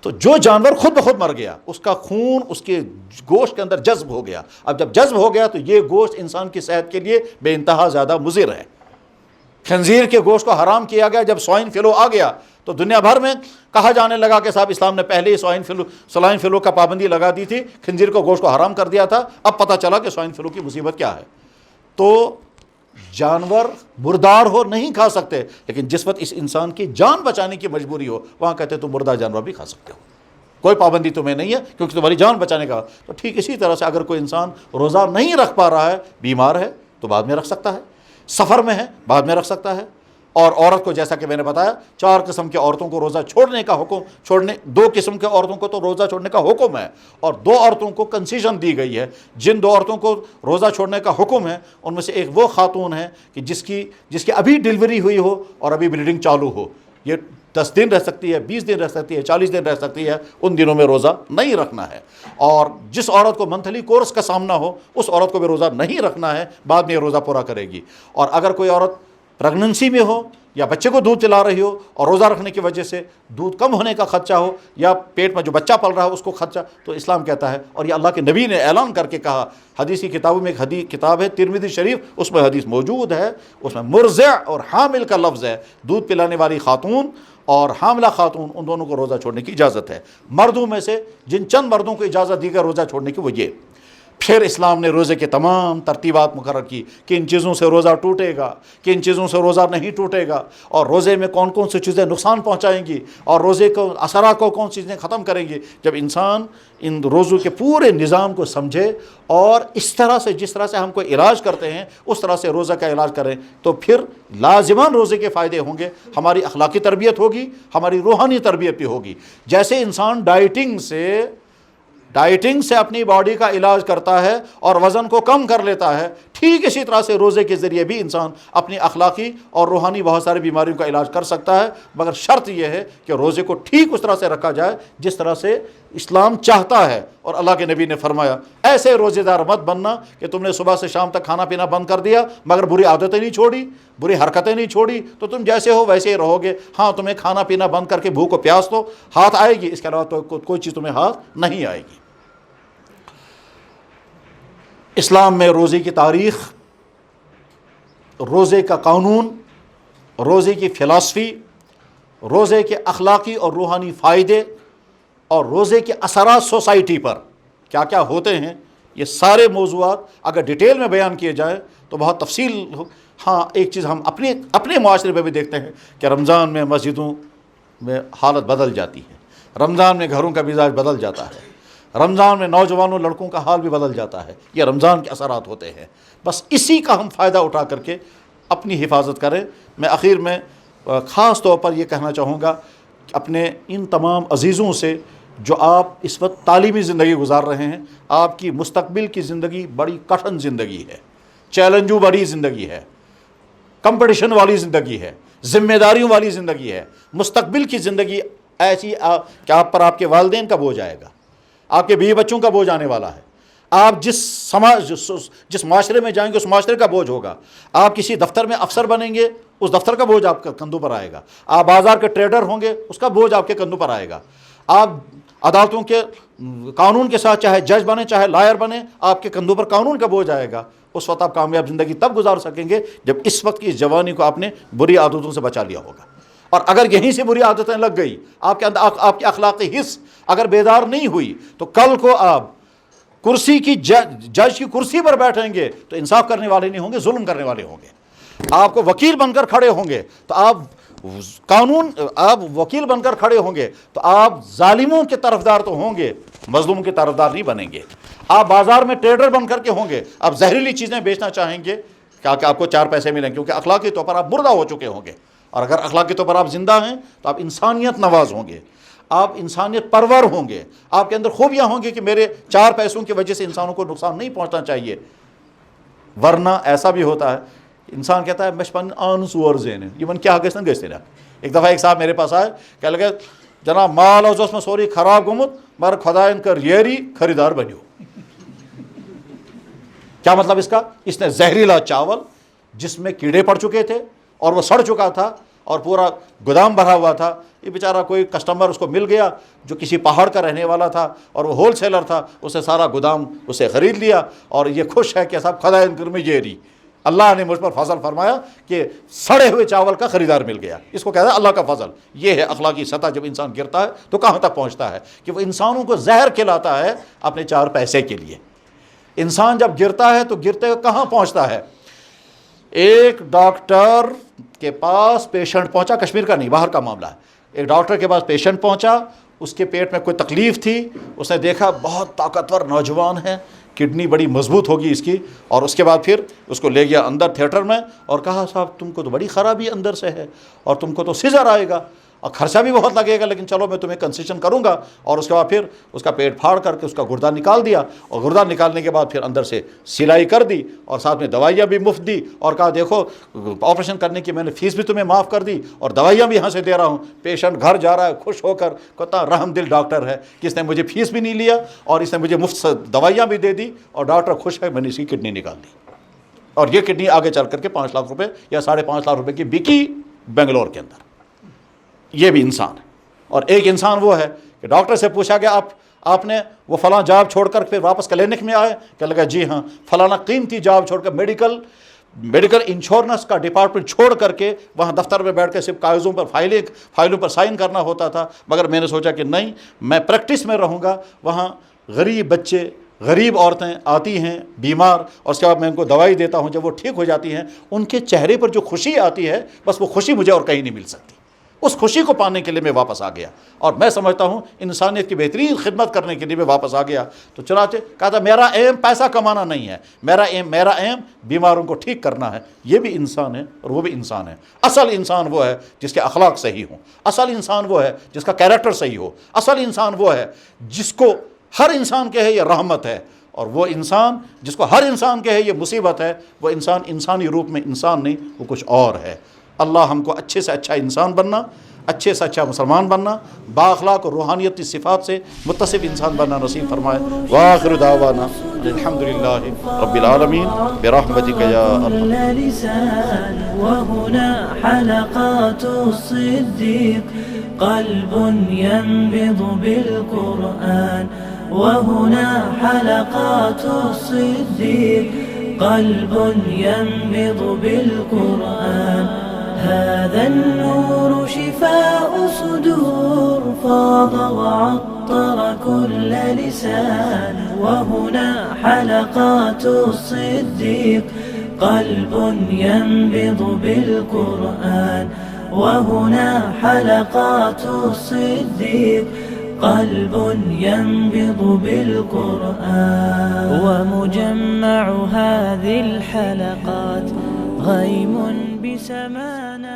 تو جو جانور خود بخود مر گیا اس کا خون اس کے گوشت کے اندر جذب ہو گیا۔ اب جب جذب ہو گیا تو یہ گوشت انسان کی صحت کے لیے بے انتہا زیادہ مضر ہے۔ خنزیر کے گوشت کو حرام کیا گیا جب سوائن فلو آ گیا تو دنیا بھر میں کہا جانے لگا کہ صاحب اسلام نے پہلے ہی سوائن فلو کا پابندی لگا دی تھی، خنزیر کو گوشت کو حرام کر دیا تھا، اب پتہ چلا کہ سوائن فلو کی مصیبت کیا ہے۔ تو جانور مردار ہو نہیں کھا سکتے، لیکن جس وقت اس انسان کی جان بچانے کی مجبوری ہو وہاں کہتے تم مردار جانور بھی کھا سکتے ہو، کوئی پابندی تمہیں نہیں ہے کیونکہ تمہاری جان بچانے کا۔ تو ٹھیک اسی طرح سے اگر کوئی انسان روزہ نہیں رکھ پا رہا ہے، بیمار ہے تو بعد میں رکھ سکتا ہے، سفر میں ہے بعد میں رکھ سکتا ہے، اور عورت کو جیسا کہ میں نے بتایا 4 قسم کی عورتوں کو روزہ چھوڑنے کا حکم، 2 قسم کے عورتوں کو تو روزہ چھوڑنے کا حکم ہے، اور 2 عورتوں کو کنسیشن دی گئی ہے۔ جن 2 عورتوں کو روزہ چھوڑنے کا حکم ہے ان میں سے ایک وہ خاتون ہے کہ جس کی ابھی ڈیلیوری ہوئی ہو اور ابھی بلیڈنگ چالو ہو، یہ 10 دن رہ سکتی ہے، 20 دن رہ سکتی ہے، 40 دن رہ سکتی ہے، ان دنوں میں روزہ نہیں رکھنا ہے۔ اور جس عورت کو منتھلی کورس کا سامنا ہو اس عورت کو بھی روزہ نہیں رکھنا ہے، بعد میں یہ روزہ پورا کرے گی۔ اور اگر کوئی عورت پریگننسی میں ہو یا بچے کو دودھ پلا رہی ہو اور روزہ رکھنے کی وجہ سے دودھ کم ہونے کا خدشہ ہو یا پیٹ میں جو بچہ پل رہا ہے اس کو خدشہ، تو اسلام کہتا ہے، اور یہ اللہ کے نبی نے اعلان کر کے کہا، حدیث کی کتابوں میں ایک کتاب ہے ترمذی شریف، اس میں حدیث موجود ہے، اس میں مرضع اور حامل کا لفظ ہے، دودھ پلانے والی خاتون اور حاملہ خاتون ان دونوں کو روزہ چھوڑنے کی اجازت ہے۔ مردوں میں سے جن چند مردوں کو اجازت دی گئی روزہ چھوڑنے کی وہ یہ۔ پھر اسلام نے روزے کے تمام ترتیبات مقرر کی کہ ان چیزوں سے روزہ ٹوٹے گا، کہ ان چیزوں سے روزہ نہیں ٹوٹے گا، اور روزے میں کون کون سی چیزیں نقصان پہنچائیں گی، اور روزے کو اثرات کو کون سی چیزیں ختم کریں گی۔ جب انسان ان روزوں کے پورے نظام کو سمجھے اور اس طرح سے جس طرح سے ہم کوئی علاج کرتے ہیں اس طرح سے روزہ کا علاج کریں تو پھر لازمان روزے کے فائدے ہوں گے، ہماری اخلاقی تربیت ہوگی، ہماری روحانی تربیت بھی ہوگی۔ جیسے انسان ڈائٹنگ سے اپنی باڈی کا علاج کرتا ہے اور وزن کو کم کر لیتا ہے، ٹھیک اسی طرح سے روزے کے ذریعے بھی انسان اپنی اخلاقی اور روحانی بہت ساری بیماریوں کا علاج کر سکتا ہے، مگر شرط یہ ہے کہ روزے کو ٹھیک اس طرح سے رکھا جائے جس طرح سے اسلام چاہتا ہے۔ اور اللہ کے نبی نے فرمایا ایسے روزے دار مت بننا کہ تم نے صبح سے شام تک کھانا پینا بند کر دیا مگر بری عادتیں نہیں چھوڑی، بری حرکتیں نہیں چھوڑی، تو تم جیسے ہو ویسے ہی رہو گے۔ ہاں تمہیں کھانا پینا بند کر کے بھوک و پیاس تو ہاتھ آئے گی، اس کے علاوہ تو کوئی چیز تمہیں ہاتھ نہیں آئے گی۔ اسلام میں روزے کی تاریخ، روزے کا قانون، روزے کی فلسفی، روزے کے اخلاقی اور روحانی فائدے اور روزے کے اثرات سوسائٹی پر کیا کیا ہوتے ہیں، یہ سارے موضوعات اگر ڈیٹیل میں بیان کیے جائیں تو بہت تفصیل ہو۔ ہاں ایک چیز ہم اپنے معاشرے میں بھی دیکھتے ہیں کہ رمضان میں مسجدوں میں حالت بدل جاتی ہے، رمضان میں گھروں کا مزاج بدل جاتا ہے، رمضان میں نوجوانوں لڑکوں کا حال بھی بدل جاتا ہے۔ یہ رمضان کے اثرات ہوتے ہیں، بس اسی کا ہم فائدہ اٹھا کر کے اپنی حفاظت کریں۔ میں آخر میں خاص طور پر یہ کہنا چاہوں گا کہ اپنے ان تمام عزیزوں سے جو آپ اس وقت تعلیمی زندگی گزار رہے ہیں، آپ کی مستقبل کی زندگی بڑی کٹھن زندگی ہے، چیلنجوں بڑی زندگی ہے، کمپٹیشن والی زندگی ہے، ذمہ داریوں والی زندگی ہے۔ مستقبل کی زندگی ایسی کہ آپ پر آپ کے والدین کا بوجھ آئے گا، آپ کے بیوی بچوں کا بوجھ آنے والا ہے، آپ جس معاشرے میں جائیں گے اس معاشرے کا بوجھ ہوگا، آپ کسی دفتر میں افسر بنیں گے اس دفتر کا بوجھ آپ کے کندھوں پر آئے گا، آپ بازار کے ٹریڈر ہوں گے اس کا بوجھ آپ کے کندھوں پر آئے گا، آپ عدالتوں کے قانون کے ساتھ چاہے جج بنے چاہے لائر بنے آپ کے کندھوں پر قانون کا بوجھ آئے گا۔ اس وقت آپ کامیاب زندگی تب گزار سکیں گے جب اس وقت کی جوانی کو آپ نے بری عادتوں سے بچا لیا ہوگا، اور اگر یہیں سے بری عادتیں لگ گئی، آپ کے اندر آپ کی اخلاقی حص اگر بیدار نہیں ہوئی تو کل کو آپ کرسی کی جج کی کرسی پر بیٹھیں گے تو انصاف کرنے والے نہیں ہوں گے، ظلم کرنے والے ہوں گے۔ آپ کو وکیل بن کر کھڑے ہوں گے تو آپ وکیل بن کر کھڑے ہوں گے تو آپ ظالموں کے طرفدار تو ہوں گے، مظلوم کے طرفدار نہیں بنیں گے۔ آپ بازار میں ٹریڈر بن کر کے ہوں گے، آپ زہریلی چیزیں بیچنا چاہیں گے کہ آپ کو 4 پیسے ملیں، کیونکہ اخلاقی طور پر آپ مردہ ہو چکے ہوں گے۔ اور اگر اخلاقی طور پر آپ زندہ ہیں تو آپ انسانیت نواز ہوں گے، آپ انسانیت پرور ہوں گے، آپ کے اندر خوبیاں ہوں گی کہ میرے 4 پیسوں کی وجہ سے انسانوں کو نقصان نہیں پہنچنا چاہیے۔ ورنہ ایسا بھی ہوتا ہے، انسان کہتا ہے میں پن آن ژور زینہِ یمن کیا گژھن گژھن۔ ایک دفعہ ایک صاحب میرے پاس آئے، کہہ لگے جناب مال حظ اوس مےٚ سورُے خراب گوٚمُت مگر خدایَن کٔر یٲری، خریدار بنیو۔ کیا مطلب اس کا؟ اس نے زہریلا چاول جس میں کیڑے پڑ چکے تھے اور وہ سڑ چکا تھا اور پورا گودام بھرا ہوا تھا، یہ بیچارہ کوئی کسٹمر اس کو مل گیا جو کسی پہاڑ کا رہنے والا تھا اور وہ ہول سیلر تھا، اسے سارا گودام اسے خرید لیا اور یہ خوش ہے کہ صاحب خدایَن کٔر مےٚ یٲری، اللہ نے مجھ پر فضل فرمایا کہ سڑے ہوئے چاول کا خریدار مل گیا۔ اس کو کہتا ہے اللہ کا فضل۔ یہ ہے اخلاقی سطح، جب انسان گرتا ہے تو کہاں تک پہنچتا ہے کہ وہ انسانوں کو زہر کھلاتا ہے اپنے 4 پیسے کے لیے۔ انسان جب گرتا ہے تو گرتے ہوئے کہاں پہنچتا ہے؟ ایک ڈاکٹر کے پاس پیشنٹ پہنچا، کشمیر کا نہیں باہر کا معاملہ ہے، ایک ڈاکٹر کے پاس پیشنٹ پہنچا، اس کے پیٹ میں کوئی تکلیف تھی، اس نے دیکھا بہت طاقتور نوجوان ہے، کڈنی بڑی مضبوط ہوگی اس کی، اور اس کے بعد پھر اس کو لے گیا اندر تھیٹر میں اور کہا صاحب تم کو تو بڑی خرابی اندر سے ہے اور تم کو تو سیزر آئے گا اور خرچہ بھی بہت لگے گا، لیکن چلو میں تمہیں کنسیشن کروں گا۔ اور اس کے بعد پھر اس کا پیٹ پھاڑ کر کے اس کا گردہ نکال دیا، اور گردہ نکالنے کے بعد پھر اندر سے سلائی کر دی اور ساتھ میں دوائیاں بھی مفت دی اور کہا دیکھو آپریشن کرنے کی میں نے فیس بھی تمہیں معاف کر دی اور دوائیاں بھی یہاں سے دے رہا ہوں۔ پیشنٹ گھر جا رہا ہے خوش ہو کر، کتنا رحم دل ڈاکٹر ہے کہ اس نے مجھے فیس بھی نہیں لیا اور اس نے مجھے مفت دوائیاں بھی دے دی، اور ڈاکٹر خوش ہے میں نے اس کی کڈنی نکال دی۔ اور یہ کڈنی آگے چل کر کے 5 لاکھ روپے یا 5.5 لاکھ روپے کی بکی بنگلور کے اندر۔ یہ بھی انسان ہے۔ اور ایک انسان وہ ہے کہ ڈاکٹر سے پوچھا گیا آپ نے وہ فلاں جاب چھوڑ کر پھر واپس کلینک میں آئے، کہنے لگا جی ہاں فلانا قیمتی جاب چھوڑ کر میڈیکل انشورنس کا ڈپارٹمنٹ چھوڑ کر کے وہاں دفتر میں بیٹھ کے صرف کاغذوں پر فائلوں پر سائن کرنا ہوتا تھا، مگر میں نے سوچا کہ نہیں میں پریکٹس میں رہوں گا، وہاں غریب بچے غریب عورتیں آتی ہیں بیمار اور اس کے بعد میں ان کو دوائی دیتا ہوں، جب وہ ٹھیک ہو جاتی ہیں ان کے چہرے پر جو خوشی آتی ہے بس وہ خوشی مجھے اور کہیں نہیں مل سکتی۔ اس خوشی کو پانے کے لیے میں واپس آ گیا اور میں سمجھتا ہوں انسانیت کی بہترین خدمت کرنے کے لیے میں واپس آ گیا۔ تو چنانچہ کہا تھا میرا ایم پیسہ کمانا نہیں ہے، میرا ایم بیماروں کو ٹھیک کرنا ہے۔ یہ بھی انسان ہے اور وہ بھی انسان ہے۔ اصل انسان وہ ہے جس کے اخلاق صحیح ہوں، اصل انسان وہ ہے جس کا کیریکٹر صحیح ہو، اصل انسان وہ ہے جس کو ہر انسان کہے یہ رحمت ہے، اور وہ انسان جس کو ہر انسان کہے یہ مصیبت ہے، وہ انسان انسانی روپ میں انسان نہیں، وہ کچھ اور ہے۔ اللہ ہم کو اچھے سے اچھا انسان بننا، اچھے سے اچھا مسلمان بننا، بااخلاق اور روحانیتی صفات سے متصف انسان بننا نصیب فرمائے۔ وآخر دعوانا الحمدللہ رب العالمین برحمتک یا ارحم۔ وهنا حلقات الصديق قلب ينبض بالقرآن، وهنا حلقات الصديق قلب ينبض بالقرآن، هذا النور شفاء صدور فاض وعطر كل لسان، وهنا حلقات الصديق قلب ينبض بالقرآن، وهنا حلقات الصديق قلب ينبض بالقرآن، ومجمع هذه الحلقات غيم بسمانا